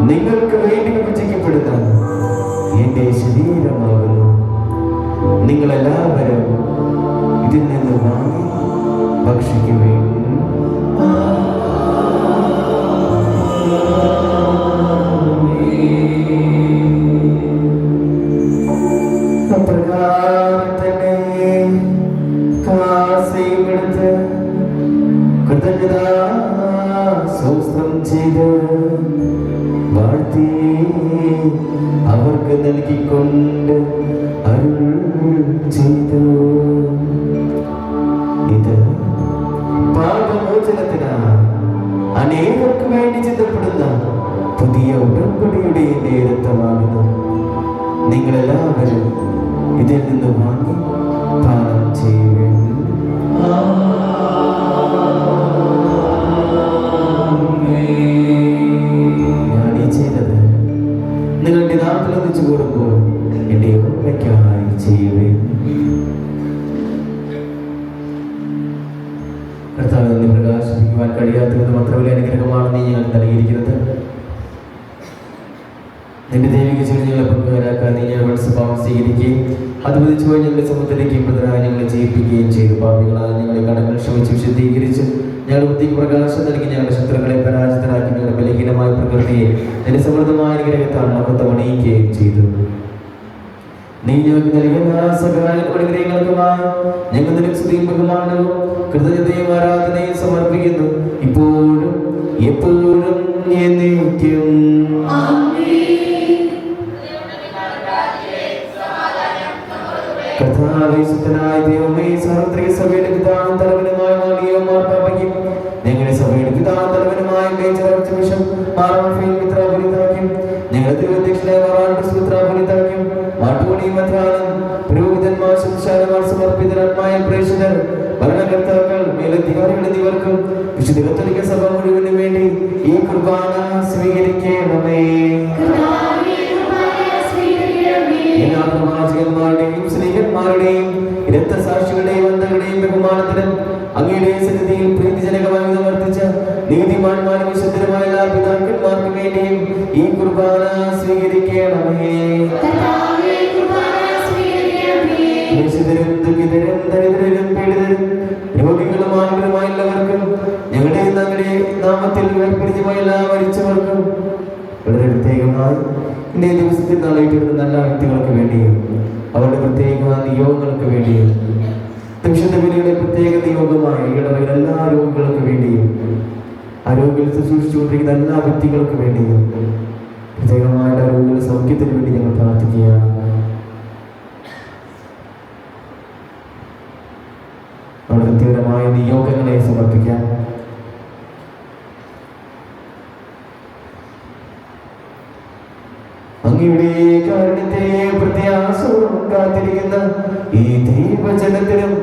നിങ്ങൾക്ക് വേണ്ടി വിഭജിക്കപ്പെടുന്ന എന്റെ ശരീരമാകുന്നു. നിങ്ങളെല്ലാവരും ഇതിൽ നിന്ന് വാങ്ങി ഭക്ഷിക്കുവേൻ. അപ്രകാരം തന്നെ കാസയുമെടുത്ത് കൃതജ്ഞതാ സ്തോത്രം ചെയ്ത് വാഴ്ത്തി അവർക്ക് നൽകിക്കൊണ്ട് അരുൾ ചെയ്തു. ഇത് പാപമോചനത്തിനാണ് അനേകർക്ക് വേണ്ടി ചിന്തപ്പെടുന്ന പുതിയ ഉടമ്പടിയുടെ എന്റെ രക്തമാകുന്നു. നിങ്ങളെല്ലാവരും ഇതിൽ നിന്ന് വാങ്ങി പാനം ചെയ്യുവേൻ. ഞാൻ ഈ ചെയ്തത് നിങ്ങളുടെ നാട്ടിൽ ഒന്നിച്ചു കൂടുമ്പോൾ എന്റെ ഓർമ്മയ്ക്കായി ചെയ്യുവേൻ. കർത്താവ് നിന്നെ പ്രകാശിപ്പിക്കുവാൻ കഴിയാത്തത് മാത്രമല്ല അനുഗ്രഹമാണ് നീ ഞങ്ങൾക്ക് നൽകിയിരിക്കുന്നത്. നിന്റെ ദൈവിക ചുരുങ്ങളെ പങ്കുകാരാക്കാൻ നീ ഞങ്ങളുടെ സ്വഭാവം സ്വീകരിക്കുകയും അത് വിധിച്ചു പോയി ഞങ്ങളുടെ സമൂഹത്തിലേക്ക് പ്രധാന ഞങ്ങളെ ജയിപ്പിക്കുകയും ചെയ്തു. പാപികളായ ഞങ്ങളെ കടങ്ങൾ ക്ഷമിച്ച് വിശദീകരിച്ച് ഞങ്ങളുടെ ബുദ്ധിക്ക് പ്രകാശം നൽകി ഞങ്ങളുടെ ശത്രുക്കളെ പരാജിതരാക്കി ഞങ്ങളുടെ ബലഹീനമായ പ്രകൃതിയെ നിന്റെ സമൃദ്ധമായ അനുഗ്രഹത്താൽ മഹത്വം അണിയിക്കുകയും ചെയ്തു. നീ ഞങ്ങൾക്ക് നൽകുന്ന സകലങ്ങളുമായി ഞങ്ങൾ നിനക്ക് സ്തുതിയും ബഹുമാനവും കൃതജ്ഞതയും ആരാധനയും സമർപ്പിക്കുന്നു, ഇപ്പോഴും എപ്പോഴും എന്നേക്കും. കർത്താവേശുദ്ധനായ ദൈവമേ, സാർവത്രിക സഭയുടെ പിതാവും തലവനുമായ മാർഗ്ഗീയവും മാർപ്പാപ്പയ്ക്കും ഞങ്ങളുടെ സഭയുടെ പിതാവും തലവനുമായ മേജർ ബിഷപ്പ് മാറാഫേൽ മിത്രാപൊലീത്താക്കും ഞങ്ങളുടെ തിരുവധ്യക്ഷനായ മാറാണ്ടസ് മിത്രാപൊലീത്താക്കും മാട്ടുപണിയും മദ്രാനും പുരോഹിതന്മാർ ശംശാനമാർ സമർപ്പിതരാത്മായ പ്രേക്ഷകർ ഭരണകർത്താക്കൾ മേലധികാരികൾ എന്നിവർക്കും വിശുദ്ധ കത്തോലിക്ക സഭ മുഴുവനും വേണ്ടി ഈ കുർബാന സ്വീകരിക്കണമേ. എല്ലാ പ്രവാചകന്മാരുടെയും സ്ത്രീകന്മാരുടെയും രക്തസാക്ഷികളുടെയും അന്ധകളുടെയും ബഹുമാനത്തിനും അങ്ങയുടെ സന്നിധിയിൽ പ്രീതിജനകമായി സമർപ്പിച്ച നീതിമാന്മാരും വിശുദ്ധരുമായ എല്ലാ പിതാക്കന്മാർക്ക് വേണ്ടിയും ഈ കുർബാന സ്വീകരിക്കണമേ. വിശുദ്ധരും ദുഃഖിതരും ദരിദ്രരും പീഡിതരും രോഗികളും ആളുകളുമായ എല്ലാവർക്കും ഞങ്ങളുടെ നാമത്തിൽ വേർപിരിഞ്ഞുമായ എല്ലാ മരിച്ചവർക്കും വളരെ പ്രത്യേകമായി ഇന്നേ ദിവസത്തിൽ നാളേറ്റിടുന്ന നല്ല വ്യക്തികൾക്ക് വേണ്ടിയും അവരുടെ പ്രത്യേക നിയോഗങ്ങൾക്ക് വേണ്ടിയും വിശുദ്ധ ബലിയുടെ പ്രത്യേക നിയോഗമായ ഇടവയിൽ എല്ലാ രോഗികൾക്ക് വേണ്ടിയും ആരോഗ്യം ശുശ്രൂഷിച്ചുകൊണ്ടിരിക്കുന്ന എല്ലാ വ്യക്തികൾക്ക് വേണ്ടിയും പ്രത്യേകമായ രോഗികളുടെ സൗഖ്യത്തിന് വേണ്ടി ഞങ്ങൾ പ്രാർത്ഥിക്കുകയാണ്. നമ്മുടെ വ്യക്തിപരമായ നിയോഗങ്ങളെ സമർപ്പിക്കാം. അങ്ങയുടെ കാരുണ്യത്തെ പ്രത്യാശവും കാത്തിരിക്കുന്ന ഈ ദൈവജനത്തിനും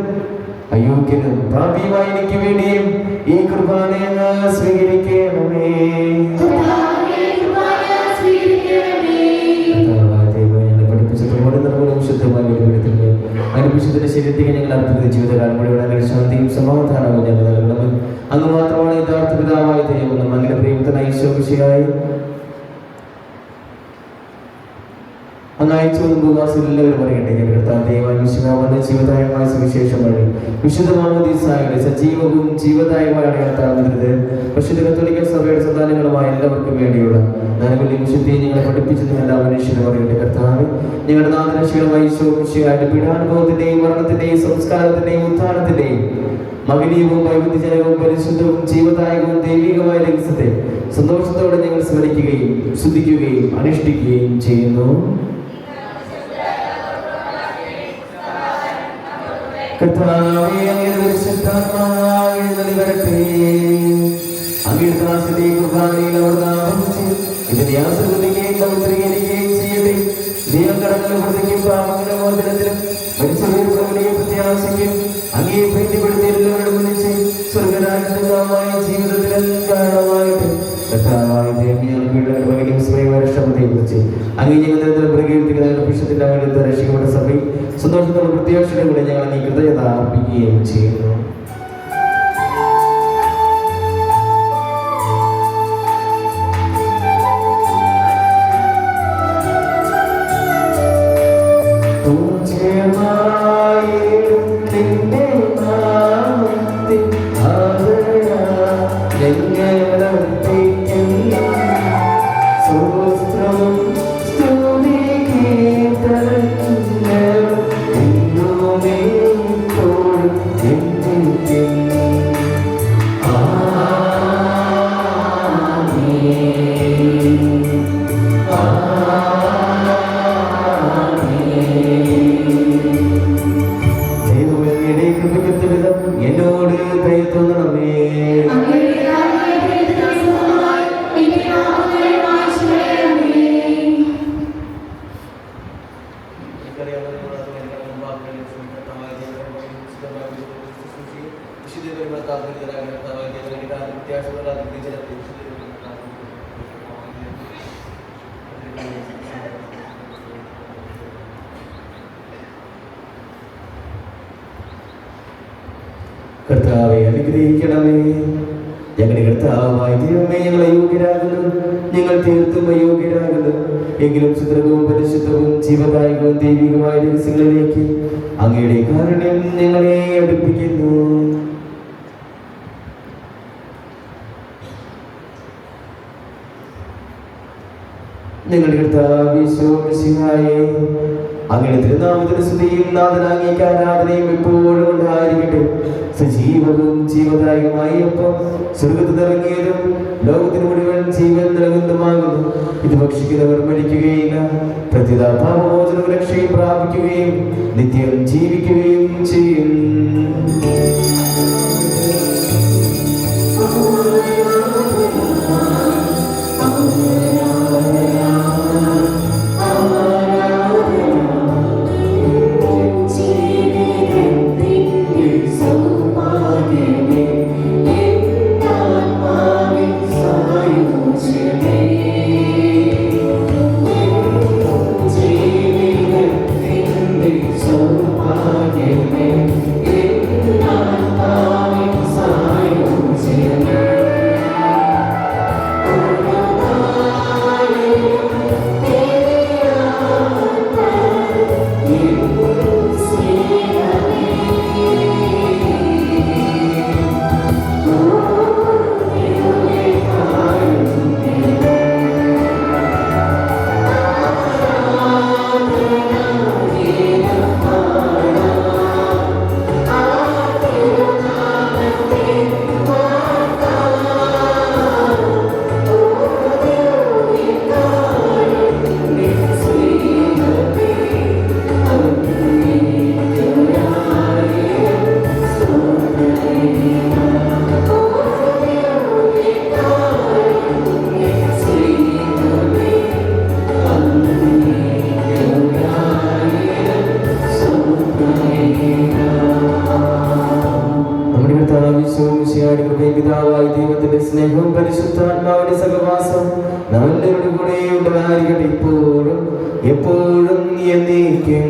അയോഗ്യനും പാപിയുമായ എനിക്ക് വേണ്ടിയും ഈ കുർബാന സ്വീകരിക്കണമേ. ഞങ്ങളെ പഠിപ്പിച്ച പ്രബോധന ശുദ്ധമായ വെളിപ്പെടുത്തുന്നത് അനുഭവിച്ചതിന് ശരീരത്തേക്ക് ഞങ്ങൾ അർപ്പിക്കുന്ന ജീവിതകാലം മുഴുവൻ ശാന്തിയും സമാധാനവും ഞങ്ങൾ നൽകണം. അങ്ങ് മാത്രമാണ് യഥാർത്ഥ പിതാവായ ദൈവം. അങ്ങനെ പ്രിയപ്പെട്ട ഈശോമിശിഹായി അങ്ങ് അയച്ചു ഉപവാസം എല്ലാവരും പറയട്ടെ. ഞങ്ങൾ ദൈവ ജീവദായകമായ സുവിശേഷം വഴി വിശുദ്ധമാമോദീസായുടെ സജീവവും ജീവദായകമായ അടയാളത്താകുന്നത് പരിശുദ്ധ കത്തോലിക്ക സഭയുടെ സന്താനങ്ങളുമായ എല്ലാവർക്കും വേണ്ടിയുള്ള നന്മകളുടെ വിശുദ്ധിയെ ഞങ്ങളെ പഠിപ്പിച്ചതും എല്ലാ മനുഷ്യരും പറയട്ടെ. കർത്താവ് ഞങ്ങളുടെ നാഥരക്ഷകമായ ഈശോമിശിഹായുടെ പീഡാനുഭവത്തിന്റെയും മരണത്തിന്റെയും സംസ്കാരത്തിന്റെയും ഉത്ഥാനത്തിന്റെയും മകനീയവും വൈവിധ്യജനകവും പരിശുദ്ധവും ജീവദായകവും ദൈവികമായ രഹസ്യത്തെ സന്തോഷത്തോടെ ഞങ്ങൾ സ്മരിക്കുകയും ശ്രദ്ധിക്കുകയും അനുഷ്ഠിക്കുകയും ചെയ്യുന്നു. കർത്താവേ, അങ്ങയുടെ പരിശുദ്ധാത്മാവായി എഴുന്നള്ളിവരട്ടെ. അങ്ങയുടെ ദാസന്റെ കുർബാനയിൽ അവിടുന്ന് ആവസിച്ച് ഇതിനെ ആസ്വദിക്കുകയും പവിത്രീകരിക്കുകയും ചെയ്യട്ടെ. ദൈവം കടങ്ങളും ഹൃദയം പാപങ്ങളുടെ മോചനത്തിലും മരിച്ചവരുടെ പ്രത്യാശയ്ക്കും അങ്ങയെ പ്രീതിപ്പെടുത്തി എല്ലാവരുടെ മുന്നിച്ച് സ്വർഗരാജ്യമായ ജീവിതത്തിലും കാരണമായിട്ട് കർത്താവായ കുറിച്ച് അങ്ങ് ഞങ്ങൾ പ്രകീർത്തിക്കുന്ന വിഷയത്തിന്റെ അങ്ങയുടെ രക്ഷിക്കപ്പെട്ട സഭയിൽ സന്തോഷത്തോടെ പ്രത്യാശയുടെ കൂടെ ഞങ്ങൾ നീ കൃതജ്ഞത അർപ്പിക്കുകയും ചെയ്യുന്നു. കർത്താവെ അനുഗ്രഹിക്കണമേ. ഞങ്ങളുടെ കർത്താവായ ദൈവമേ, ഞങ്ങൾ അയോഗ്യരാകുന്നു, ഞങ്ങൾ തീർത്തും അയോഗ്യരാകുന്നു. എങ്കിലും സുദൃഢവും പരിശുദ്ധവും ജീവദായകവും ദൈവികമായ രഹസ്യങ്ങളിലേക്ക് അങ്ങയുടെ കാരുണ്യം ഞങ്ങളെ അടുപ്പിക്കുന്നു. ഞങ്ങളുടെ കർത്താവേ ഈശോമിശിഹായേ, അങ്ങയുടെ തിരുനാമത്തിന് സ്തുതിയും നാഥനാങ്ങിക്ക് ആരാധനയും എപ്പോഴും ഉണ്ടായിരിക്കട്ടെ. സജീവവും ജീവദായകമായ ഒപ്പം സ്വർഗത്തിൽ നിറങ്ങിയതും ലോകത്തിന് മുഴുവൻ ജീവൻ നൽകുന്നതുമാകുന്നു. ഇത് ഭക്ഷിക്കുന്നവർ മരിക്കുകയില്ല, പ്രത്യേക പാപമോചനവും രക്ഷയും പ്രാപിക്കുകയും നിത്യം ജീവിക്കുകയും ചെയ്യും. പിതാവായ ദൈവത്തിന്റെ സ്നേഹവും പരിശുദ്ധാത്മാവിന്റെ സഹവാസം നമ്മളുടെ കൂടെ ഉണ്ടായിരിക്കട്ടെ, ഇപ്പോഴും എപ്പോഴും എന്നേക്കും.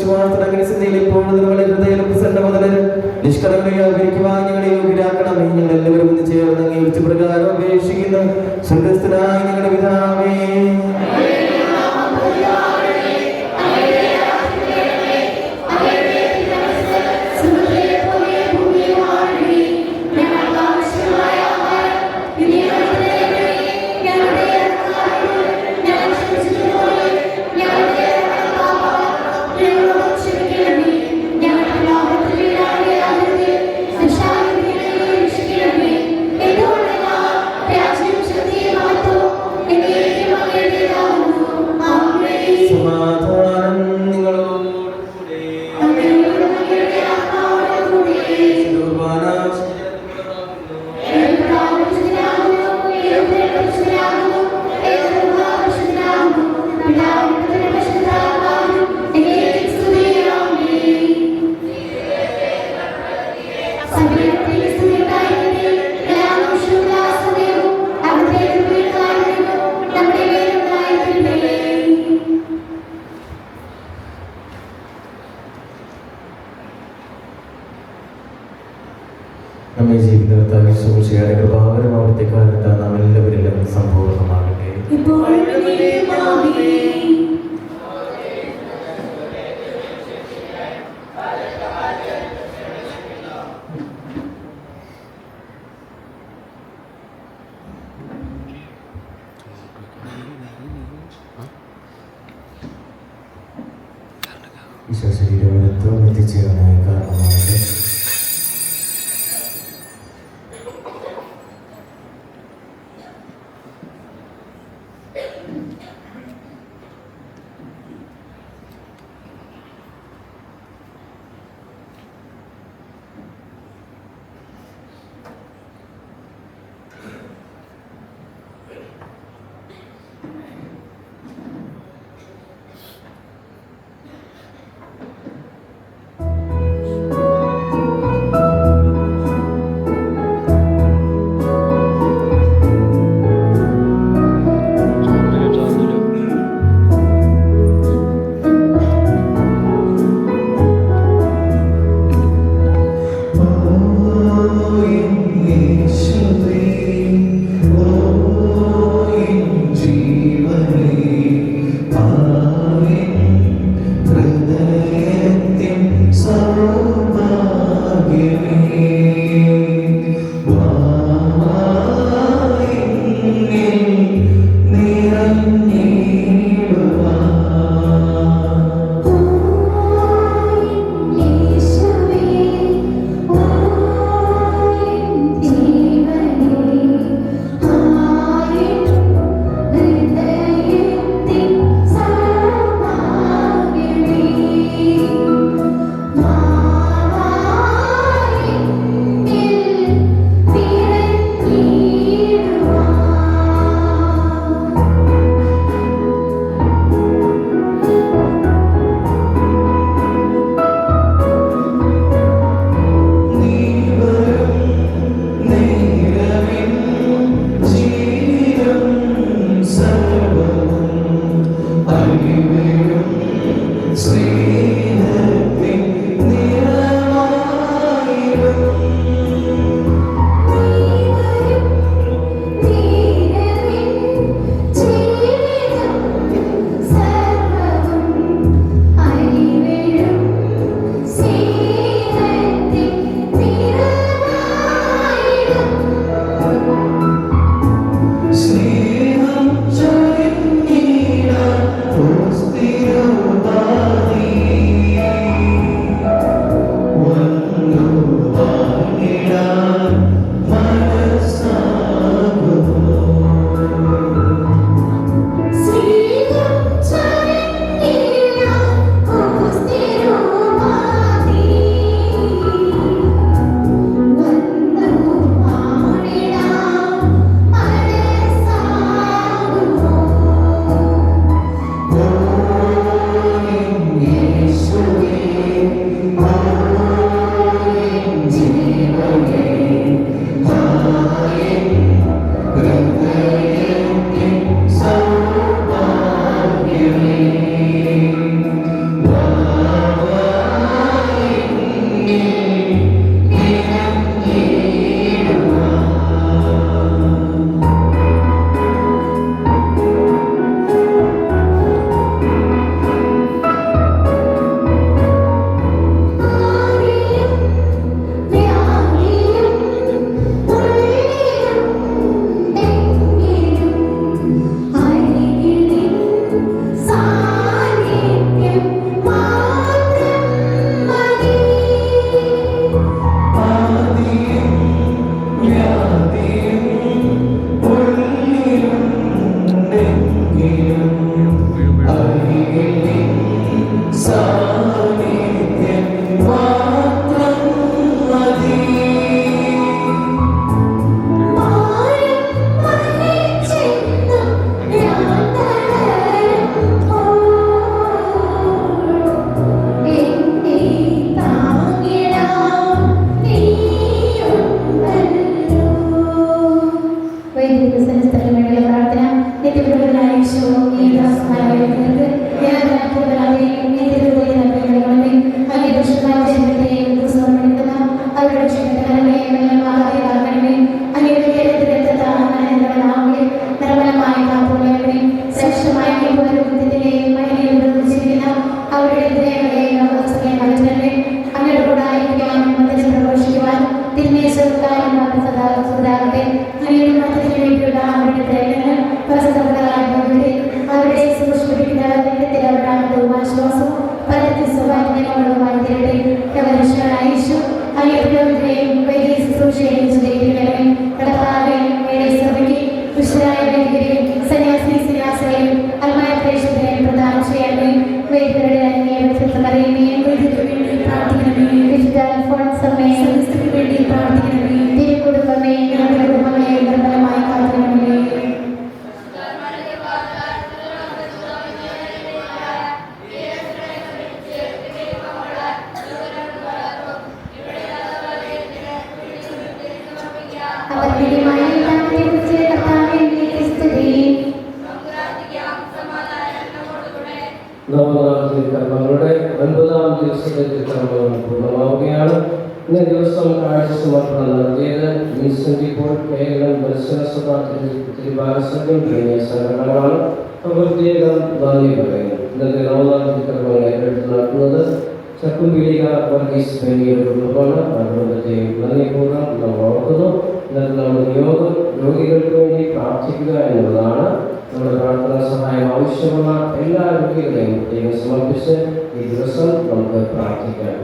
വിശ്വാസത്തിന് സിദ്ധിയിൽ ഇപ്പോഴും നിങ്ങളുടെ ഹൃദയം പ്രസന്ന മുതൽ നിഷ്കളങ്കയായിരിക്കുവാൻ ഞങ്ങളെ യോഗ്യരാക്കണമേ. ഞങ്ങൾ എല്ലാവരും ഒന്ന് ചേർന്ന് അംഗീകരിച്ച പ്രകാരം അപേക്ഷിക്കുന്നു. സ്വർഗ്ഗസ്ഥനായ ഞങ്ങളുടെ പിതാവേ, നമ്മെ ജീവിതത്താൽ സൂക്ഷിക്കാതെ കൃപാകരം അവിടുത്തെ കാലത്ത് നാം എല്ലാവരിലും സമ്പൂർണ്ണമാകട്ടെ. ഈശോ ശരീരമെടുത്തും എത്തിച്ചേരാനായ കാരണമാകട്ടെ. Stay പലർക്കും സ്വഭാവങ്ങളുമായി യേശു അറിയപ്പെടുകയും വലിയ ശുശ്രൂഷയും ചെയ്തിരിക്കണമേ. കർത്താവേ, സഭയ്ക്ക് വിശുദ്ധരായ വ്യക്തികളെയും സന്യാസിനിയും അൽമായ പ്രേക്ഷകരെയും പ്രദാനം ചെയ്യണമേ. വേദികളുടെ അന്വേഷണമറിയുകയും പ്രാർത്ഥിക്കണമേ. വിശുദ്ധ അൽഫോൻസമ്മേ, സമസ്തയ്ക്ക് വേണ്ടി പ്രാർത്ഥിക്കണമേ. തിരുക്കുടുംബമേ, ഞങ്ങളുടെ കുടുംബങ്ങളെ നിർമ്മലമായി കാക്കണമേ. നവനാഥ കർമ്മങ്ങളുടെ 9ാം ദിവസത്തെ കർമ്മങ്ങൾ പൂർണ്ണമാവുകയാണ്. ഇന്നേ ദിവസം കാഴ്ച സമർപ്പണം നടത്തിയത് വിൻസെന്റ് പോൾ കേരളം ദർശന സഭ തിരുഭാഗസംഘം തുടങ്ങിയ സംഘടനകളാണ്. പ്രത്യേകം നന്ദി പറയുന്നു. ഇന്നത്തെ നവനാഥ കർമ്മങ്ങൾ ഏറ്റെടുത്ത് നടത്തുന്നത് ചക്കുംപീടിക വർഗീസ് ബെന്നിയുടെ കുടുംബമാണ്. ആ കുടുംബത്തെയും നന്ദിപൂർവ്വം നമ്മൾ ഓർക്കുന്നു. ഇന്നത്തെ നമ്മുടെ യോഗം രോഗികൾക്ക് വേണ്ടി പ്രാർത്ഥിക്കുക എന്നുള്ളതാണ്. നമ്മുടെ പ്രാർത്ഥനാ സഹായം ആവശ്യമുള്ള എല്ലാ രോഗികളെയും പ്രത്യേകം സമർപ്പിച്ച് ഈ ദിവസം നമുക്ക് പ്രാർത്ഥിക്കാം.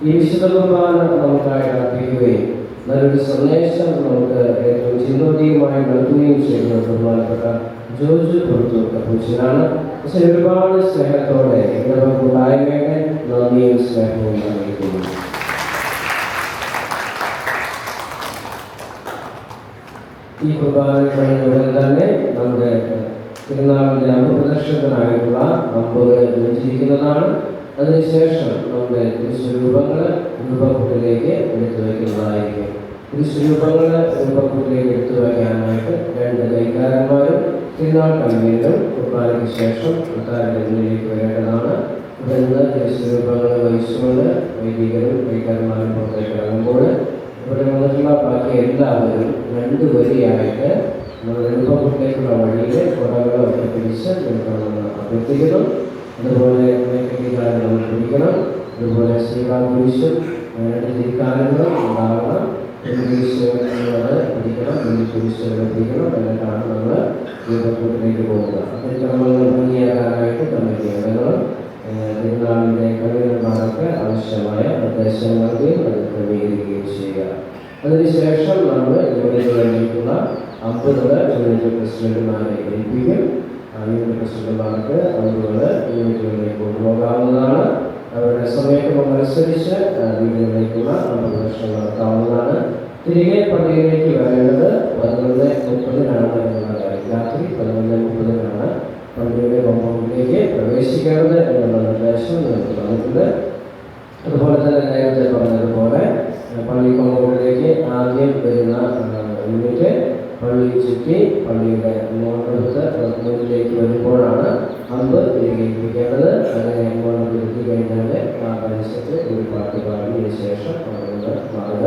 ഈ വിശുദ്ധ കുർബാന നമുക്കായി അർപ്പിക്കുകയും നല്ലൊരു സന്ദേശം നമുക്ക് ഏറ്റവും ചിന്തോദീയമായി നൽകുകയും ചെയ്യുന്ന ബഹുമാനപ്പെട്ട ജോർജ് പുറത്തൂർക്കാണ്. പക്ഷേ ഒരുപാട് സ്നേഹത്തോടെ ഇടവകൂടായ്മയുടെ നന്ദിയും സ്നേഹവും അറിയിക്കുന്നു. ഈ കുർബാന കഴിഞ്ഞുടൻ തന്നെ നമ്മുടെ തിരുനാളിൻ്റെ അംഗപ്രദർശകനായിട്ടുള്ള അമ്പത് ലഭിച്ചിരിക്കുന്നതാണ്. അതിനുശേഷം നമ്മുടെ തിരുസ്വരൂപങ്ങൾ രൂപക്കൂട്ടിലേക്ക് എടുത്തു വയ്ക്കുന്നതായിരിക്കും. തിരുസ്വരൂപങ്ങൾ രൂപക്കൂട്ടിലേക്ക് എടുത്തു വയ്ക്കാനായിട്ട് 2 കൈക്കാരന്മാരും തിരുനാൾ കൺവീനറും കുർബാനയ്ക്ക് ശേഷം കർത്താവിൻ്റെ മുന്നിലേക്ക് വരേണ്ടതാണ്. ഇവിടെ നിന്ന് തിരുസ്വരൂപങ്ങൾ വഹിച്ചുകൊണ്ട് വൈദികരും കൈക്കാരന്മാരും പുറത്തേക്ക് ഇറങ്ങുമ്പോൾ ഇവിടെ വന്നിട്ടുള്ള ബാക്കി എല്ലാവരും 2 വരിയായിട്ട് നമ്മുടെ രൂപക്കൂട്ടിലേക്കുള്ള വഴിയിൽ കുടകൾ പിടിച്ച് നിൽക്കണമെന്ന് അഭ്യർത്ഥിക്കുന്നു. അതുപോലെ കൈകാരം നമ്മൾ പിടിക്കണം. അതുപോലെ ശ്രീകാകുരിശും 2 തിരിക്കാരങ്ങളും ഉണ്ടാകണം. പിടിക്കണം, കുരിശുകൾ പിടിക്കണം. എന്നിട്ടാണ് നമ്മൾ രൂപക്കൂട്ടിലേക്ക് പോകുക. അതിക്രമങ്ങൾ ഭംഗിയാക്കാനായിട്ട് കമ്മിറ്റി അംഗങ്ങളും തിരുനാളിൻ്റെ കവിതന്മാർക്ക് ആവശ്യമായ നിർദ്ദേശങ്ങൾ നൽകുകയും അത് ക്രമീകരിക്കുകയും ചെയ്യുക. അതിനുശേഷം നമ്മൾ യൂണിറ്റുകളിലേക്കുള്ള 50 യൂണിറ്റ് പ്രസിഡന്റുമാരെ ഏൽപ്പിക്കും. യൂണിറ്റ് പ്രസിഡന്റുമാർക്ക് 50 യൂണിറ്റുകളിലേക്ക് കൊണ്ടുപോകാവുന്നതാണ്. അവരുടെ സമയക്രമമനുസരിച്ച് വീടുകളിലേക്കുള്ള പ്രദർശനം നടത്താവുന്നതാണ്. തിരികെ പള്ളിയിലേക്ക് വരേണ്ടത് 11:30 എന്നുള്ള കാര്യം. രാത്രി 11:30 പള്ളിയുടെ കോമ്പൗണ്ടിലേക്ക് പ്രവേശിക്കേണ്ടത് എന്നുള്ള നിർദ്ദേശം നിങ്ങൾക്ക് തന്നിട്ടുണ്ട്. അതുപോലെ തന്നെ നേരത്തെ പറഞ്ഞതുപോലെ പള്ളി കോമ്പൗണ്ടിലേക്ക് ആദ്യം വരുന്ന യൂണിറ്റ് പള്ളി ചുറ്റി പള്ളിയുടെ മോണ്ടെടുത്ത് മുന്നിലേക്ക് വരുമ്പോഴാണ് അമ്പ് തിരികെ എത്തിക്കേണ്ടത്. അങ്ങനെ മോണ്ടെടുത്ത് എത്തി കഴിഞ്ഞാൽ ആ പരിസരത്ത് ഒരു പാട്ട് പാടിയതിനു ശേഷം അവിടെ മാറുക.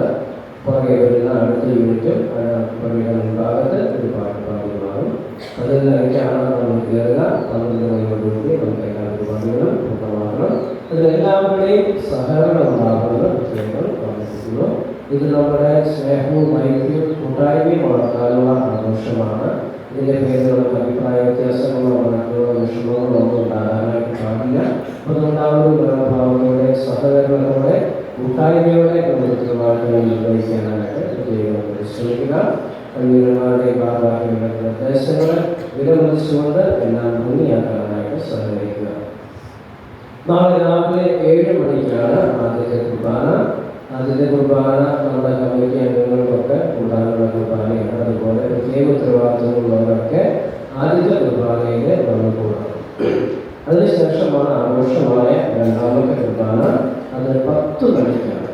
പുറകെ വരുന്ന അടുത്ത യൂണിറ്റും പള്ളിയുടെ മുൻഭാഗത്ത് ഒരു പാട്ട് പാടി മാറും. അതിൽ നിന്നൊക്കെയാണ് നമ്മൾ കയറുക. 12 മണിയോടുകൂടി നമുക്ക് എല്ലാ പരിപാടികളും പൂർണ്ണമാക്കണം. അതിലെല്ലാവരുടെയും സഹകരണം ഉണ്ടാകുന്നത് പ്രത്യേകം ഓർമ്മിപ്പിക്കുന്നു. ഇത് നമ്മുടെ സ്നേഹവും ഐക്യവും കൂട്ടായ്മയും വളർത്താനുള്ള ആഘോഷമാണ്. ഇതിൻ്റെ പേരിൽ നമുക്ക് അഭിപ്രായ വ്യത്യാസങ്ങളോ മറ്റുള്ള വിഷമങ്ങളോ ഒന്നും ഉണ്ടാകാനായിട്ട് പാടില്ല. അതുകൊണ്ടാവുന്ന മനോഭാവത്തോടെ സഹകരണത്തോടെ കൂട്ടായ്മയോടെ നമ്മുടെ ഉത്തരവാദിത്തങ്ങൾ നിർവഹിക്കാനായിട്ട് പ്രത്യേകം പരിശ്രമിക്കുക. കൺവീനർമാരുടെ ഭാഗമാക്കിയുള്ള നിർദ്ദേശങ്ങൾ വിലമതിച്ചുകൊണ്ട് എല്ലാം ഭംഗിയാക്കാനായിട്ട് സഹകരിക്കുക. നാളെ രാവിലെ 7 മണിക്കാണ് ആദ്യത്തെ കുർബാന. ആദ്യത്തെ കുർബാന നമ്മുടെ കമ്മിറ്റി അംഗങ്ങൾക്കൊക്കെ ഉണ്ടാകുന്ന കുർബാനയാണ്. അതുപോലെ പ്രത്യേക ഉത്തരവാദിത്തങ്ങളുള്ളവരൊക്കെ ആദ്യത്തെ കുർബാനയിൽ വന്നു കൂടണം. അതിനുശേഷമാണ് ആഘോഷമായ 2ാമത്തെ കുർബാന. അത് 10 മണിക്കാണ്.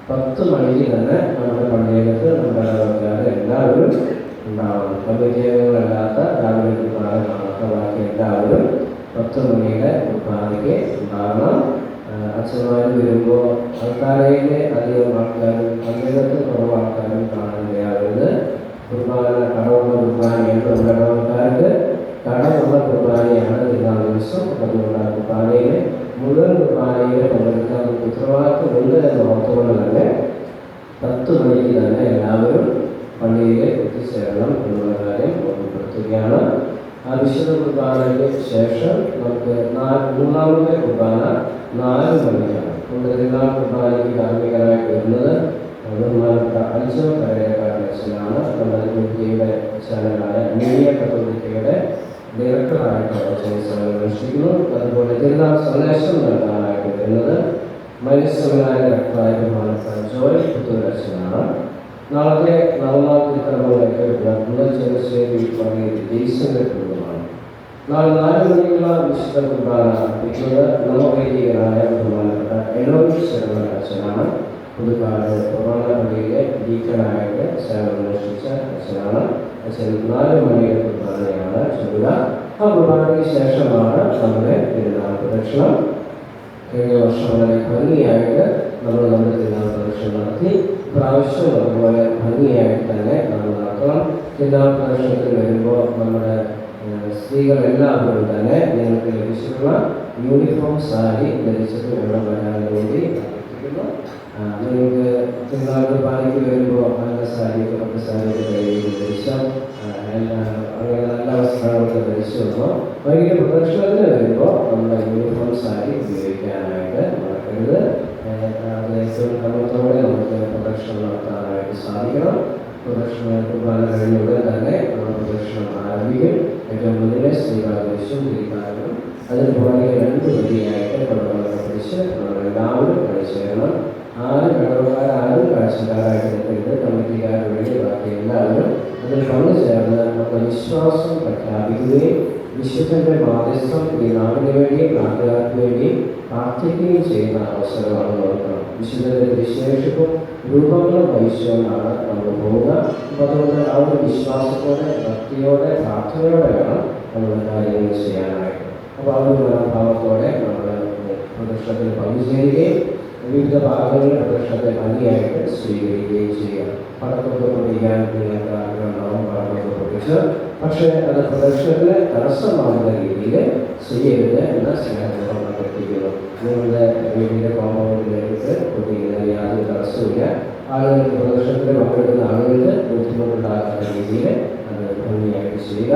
10 മണിക്ക് തന്നെ നമ്മുടെ പള്ളിയിലത്ത് നമ്മുടെ ആൾക്കാർ എല്ലാവരും ഉണ്ടാവണം. കമ്മിറ്റി അംഗങ്ങളല്ലാത്ത രാവിലെ കുർബാന കാണാത്ത ബാക്കി എല്ലാവരും 10 മണിയുടെ കുർബാനയ്ക്ക് ഉണ്ടാകണം. അച്ഛന്മാർ വരുമ്പോൾ ആൾക്കാരയിൽ അധികം ആൾക്കാരും പള്ളിയിലത്ത് കുറവ് ആൾക്കാരും കാണാൻ കഴിയാറുണ്ട്. കുർബാന കടമുള്ള കുർബാനയാണ്. നമ്മുടെ ആൾക്കാർക്ക് കടമുള്ള കുർബാനയാണ് തിരുനാൾ ദിവസം. അതുകൊണ്ട് ആ കുർബാനയിൽ മുഴുവൻ കുർബാനയിൽ പങ്കെടുക്കാൻ ഉത്തരവാദിത്തമുണ്ട് എന്ന് ഓർത്തുകൊണ്ട് തന്നെ 10 മണിക്ക് തന്നെ എല്ലാവരും പള്ളിയിൽ എത്തിച്ചേരണം എന്നുള്ള കാര്യം ഓർമ്മപ്പെടുത്തുകയാണ്. ആ വിശുദ്ധ കുർബാനയ്ക്ക് ശേഷം നമുക്ക് മൂന്നാമത്തെ കുർബാന 4 മണിക്കാണ്. നമ്മുടെ തിരുനാൾ കുർബാനയ്ക്ക് കാർമ്മികനായിട്ട് വരുന്നത് ബഹുമാനപ്പെട്ട അൽജോ കരയക്കാരനാണ്. നമ്മുടെ ഇന്ത്യയുടെ ചാനലായ മീഡിയ കത്തോലിക്കയുടെ ഡയറക്ടറായിട്ട് സേവനമനുഷ്ഠിക്കുന്നു. അതുപോലെ തിരുനാൾ സന്ദേശം നൽകാനായിട്ട് വരുന്നത് മൈനസ്സമനായ ഡയറക്ടറായ ബഹുമാനപ്പെട്ട ജോയ് പുത്തൂരച്ഛനാണ്. നാളത്തെ നവനാൾ തിരുക്കർമ്മങ്ങളൊക്കെ നടത്തുന്നത് ചെറുശ്ശേരി പള്ളിയിൽ ജെയ്സന്റെ കുടുംബമാണ്. നാളെ 4 മണിക്കുള്ള വിശുദ്ധ കുർബാന അർപ്പിക്കുന്നത് നവവൈദികനായ ബഹുമാനപ്പെട്ട എലോജ് ശർമ്മ അച്ഛനാണ്. പുതുക്കാട് പ്രധാന പള്ളിയിലെ ഡീക്കനായിട്ട് സേവനമനുഷ്ഠിച്ച അച്ഛനാണ്. അച്ഛൻ 4 മണിയുടെ കുർബാനയാണ് ചൊല്ലുക. ആ കുർബാനയ്ക്ക് ശേഷമാണ് നമ്മുടെ തിരുനാൾ പ്രദക്ഷിണം. കഴിഞ്ഞ വർഷം വളരെ ഭംഗിയായിട്ട് നമ്മുടെ തിരുനാൾ പ്രദക്ഷിണം നടത്തി. പ്രാവശ്യം അതുപോലെ ഭംഗിയായിട്ട് തന്നെ നമ്മൾ നടത്തണം. തിരുനാൾ പ്രദക്ഷിണത്തിൽ വരുമ്പോൾ നമ്മുടെ സ്ത്രീകളെല്ലാവരും തന്നെ നിങ്ങൾക്ക് ലഭിച്ചിട്ടുള്ള യൂണിഫോം സാരി ധരിച്ചിട്ട് വേണം വരാൻ വേണ്ടി അഭ്യർത്ഥിക്കുന്നു. നിങ്ങൾക്ക് തിരുനാൾ കുർബാനയ്ക്ക് വരുമ്പോൾ നല്ല സാരിയൊക്കെ പത്ത് സാരിയൊക്കെ കയ്യിൽ ധരിച്ചാൽ അങ്ങനെ നല്ല വസ്ത്രങ്ങളൊക്കെ ധരിച്ചു വന്നോ. വൈകിട്ട് പ്രദക്ഷിണത്തിന് വരുമ്പോൾ നമ്മുടെ യൂണിഫോം സാരി ഉപയോഗിക്കാനായിട്ട് മറക്കരുത്. അത് ഏറ്റവും ക്രമത്തോടെ നമുക്ക് പ്രദക്ഷിണം നടത്താനായിട്ട് സാധിക്കണം. പ്രദക്ഷിണ കുർബാന കഴിഞ്ഞ ഉടൻ തന്നെ നമ്മൾ പ്രദക്ഷിണം ആരംഭിക്കും. ഏറ്റവും മുന്നിലെ സ്ത്രീകളാവശ്യം തിരിക്കാനും അതിന് പുറകെ 2 വരിയായിട്ട് കുടുംബങ്ങളെ പിടിച്ച് നമ്മളെല്ലാവരും കളിച്ചേരണം. ആരും കടവക്കാരും കാഴ്ചക്കാരായിട്ട് നിൽക്കരുത്. കമ്മിറ്റിക്കാർക്ക് വേണ്ടി ബാക്കി എല്ലാവരും അതിൽ പങ്കുചേർന്ന് നമ്മുടെ വിശ്വാസം പ്രഖ്യാപിക്കുകയും വിശുദ്ധന്റെ മാധ്യസ്ഥം ഈ നാടിന് വേണ്ടിയും നാട്ടുകാർക്ക് വേണ്ടിയും പ്രാർത്ഥിക്കുകയും ചെയ്യുന്ന അവസരമാണ് നോക്കണം. വിശുദ്ധന്റെ വിശേഷിപ്പും രൂപങ്ങളും വഹിച്ചുകൊണ്ടാണ് നമ്മൾ പോവുക. അപ്പോൾ അതുകൊണ്ട് ആ ഒരു വിശ്വാസത്തോടെ ഭക്തിയോടെ പ്രാർത്ഥനയോടെ വേണം നമ്മൾ കാര്യങ്ങൾ ചെയ്യാനായിട്ട്. അപ്പോൾ ആ ഒരു മനോഭാവത്തോടെ നമ്മൾ പ്രദക്ഷിണത്തിൽ പങ്കുചേരുകയും വിവിധ ഭാഗങ്ങളിൽ പ്രദക്ഷിണത്തെ ഭംഗിയായിട്ട് സ്വീകരിക്കുകയും ചെയ്യുക. പടക്കൊക്കെ പൊട്ടിക്കാൻ നിങ്ങൾക്ക് ആഗ്രഹമുണ്ടാവും, പടക്കൊക്കെ പൊട്ടിച്ച്. പക്ഷേ അത് പ്രദക്ഷിണത്തിന് തടസ്സമാകുന്ന രീതിയിൽ ചെയ്യരുത് എന്ന സ്നേഹത്തോടെ അഭ്യർത്ഥിക്കുന്നു. നിങ്ങളുടെ വീടിൻ്റെ കോമ്പൗണ്ടിലേക്ക് പൊട്ടിക്കുന്നതിന് യാതൊരു തടസ്സമില്ല. ആളുകൾക്ക് പ്രദക്ഷിണത്തിൽ പങ്കെടുക്കുന്ന ആളുകൾക്ക് ബുദ്ധിമുട്ടുണ്ടാക്കുന്ന രീതിയിൽ അത് ഭംഗിയായിട്ട് ചെയ്യുക.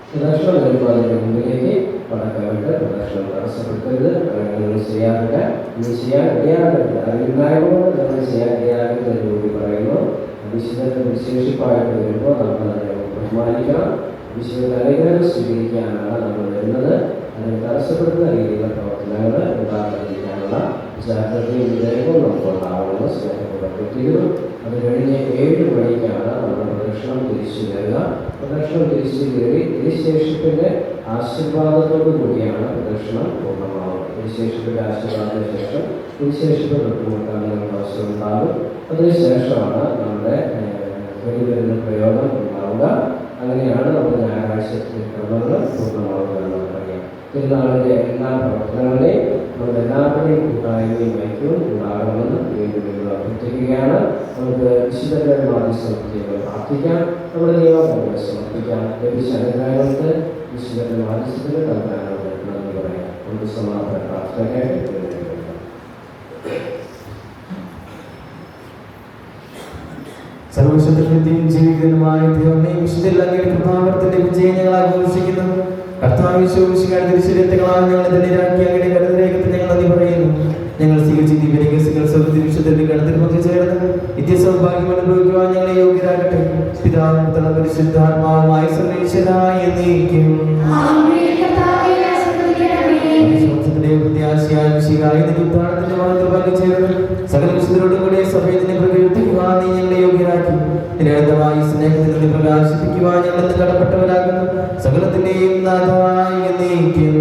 പ്രദക്ഷിണം വരുമ്പോൾ അതിൻ്റെ മുന്നിലേക്ക് പടക്കമിട്ട് പ്രദക്ഷിണം തടസ്സപ്പെടുത്തരുത്. അങ്ങനെ ചെയ്യാറില്ല. ഇനി ചെയ്യാൻ ഇടയാകരുത്. അറിവില്ലായ്മകൊണ്ട് നമ്മൾ ചെയ്യാൻ ഇടയാകരുത് എന്ന് കൂടി പറയുന്നു. വിശുദ്ധന്റെ വിശേഷിപ്പായിട്ട് വരുമ്പോൾ നമ്മൾ അതിനെ ബഹുമാനിക്കണം. വിശുദ്ധന്റെ അനുഗ്രഹം സ്വീകരിക്കാനാണ് നമ്മൾ വരുന്നത്. അതിനെ തടസ്സപ്പെടുത്തുന്ന രീതിയിലുള്ള പ്രവർത്തനങ്ങൾ ഉണ്ടാകാതിരിക്കാനുള്ള ജാഗ്രതയും വിധേയവും നമുക്കുണ്ടാവുമെന്ന് സ്നേഹത്തോടെ അഭ്യർത്ഥിക്കുന്നു. അത് കഴിഞ്ഞ് 7 മണിക്കാണ് നമ്മുടെ പ്രദക്ഷിണം തിരിച്ചു വരിക. പ്രദക്ഷിണം തിരിച്ചു കയറി തിരുശേഷിപ്പിൻ്റെ ആശീർവാദത്തോടു കൂടിയാണ് പ്രദക്ഷിണം പൂർണ്ണമാവുക. തിരുശേഷിപ്പിൻ്റെ ആശീർവാദത്തിന് ശേഷം തിരുശേഷിപ്പ് തൊട്ടുമുട്ടാൻ നമുക്ക് അവസരം ഉണ്ടാകും. അതിനുശേഷമാണ് നമ്മുടെ വരുന്ന പ്രയോഗം ഉണ്ടാവുക. അങ്ങനെയാണ് നമ്മുടെ ഞായറാഴ്ച ക്രമങ്ങൾ പൂർണ്ണമാവുക എന്ന് പറയാം. തിരുനാളിൻ്റെ എല്ലാ പ്രവർത്തനങ്ങളെയും നമ്മുടെ എല്ലാവരുടെയും കൂട്ടായ്മയും ഐക്യവും ഉണ്ടാകണമെന്ന് വീണ്ടും അഭ്യർത്ഥിക്കുകയാണ്. നമുക്ക് വിശുദ്ധരുടെ മാധ്യസ്ഥം പ്രാർത്ഥിക്കാം. നമ്മുടെ നിയമങ്ങളെ സമർപ്പിക്കാം. ലഭിച്ച അനുഗ്രഹങ്ങൾക്ക് വിശുദ്ധരുടെ മാധ്യസ്ഥത്തിന് നൽകാനാണ് നന്ദി പറയാം. നമുക്ക് സമാപന പ്രാർത്ഥനയ്ക്കായിട്ട് സർവശക്തനും ജീവിതനുമായ ദൈവമേ, വിശുദ്ധ കൃപാവർത്തിന്റെ വിജയം ഞങ്ങൾ ആഘോഷിക്കുന്നു. കർത്താവ് തിരിച്ചെടുത്തങ്ങളാൽ ഞങ്ങളെ ധന്യരാക്കി അങ്ങയുടെ കരുതലേഖത്തിൽ ഞങ്ങൾ നന്ദി പറയുന്നു. ഞങ്ങൾ സ്വീകരിച്ച ദിവ്യരഹസ്യങ്ങൾ സ്വർഗ്ഗത്തിൽ വിശുദ്ധന്റെ ഗണത്തിൽ പങ്കുചേർന്ന് നിത്യസൗഭാഗ്യം അനുഭവിക്കുവാൻ ഞങ്ങളെ യോഗ്യരാകട്ടെ. പിതാവും പുത്രനും പരിശുദ്ധാത്മാവുമായ സർവ്വേശ്വരായ എന്നേക്കും. സകല വിശുദ്ധരോടും കൂടെ സഭയത്തിനെ പ്രകീർത്തിക്കുവാൻ നീ ഞങ്ങളെ യോഗ്യരാക്കി. നിരന്തരമായി സ്നേഹത്തിൽ നിന്ന് പ്രകാശിപ്പിക്കുവാൻ ഞങ്ങൾ കടപ്പെട്ടവരാകുന്നു. സകലത്തിന്റെയും നാഥനായ എന്നേക്കും.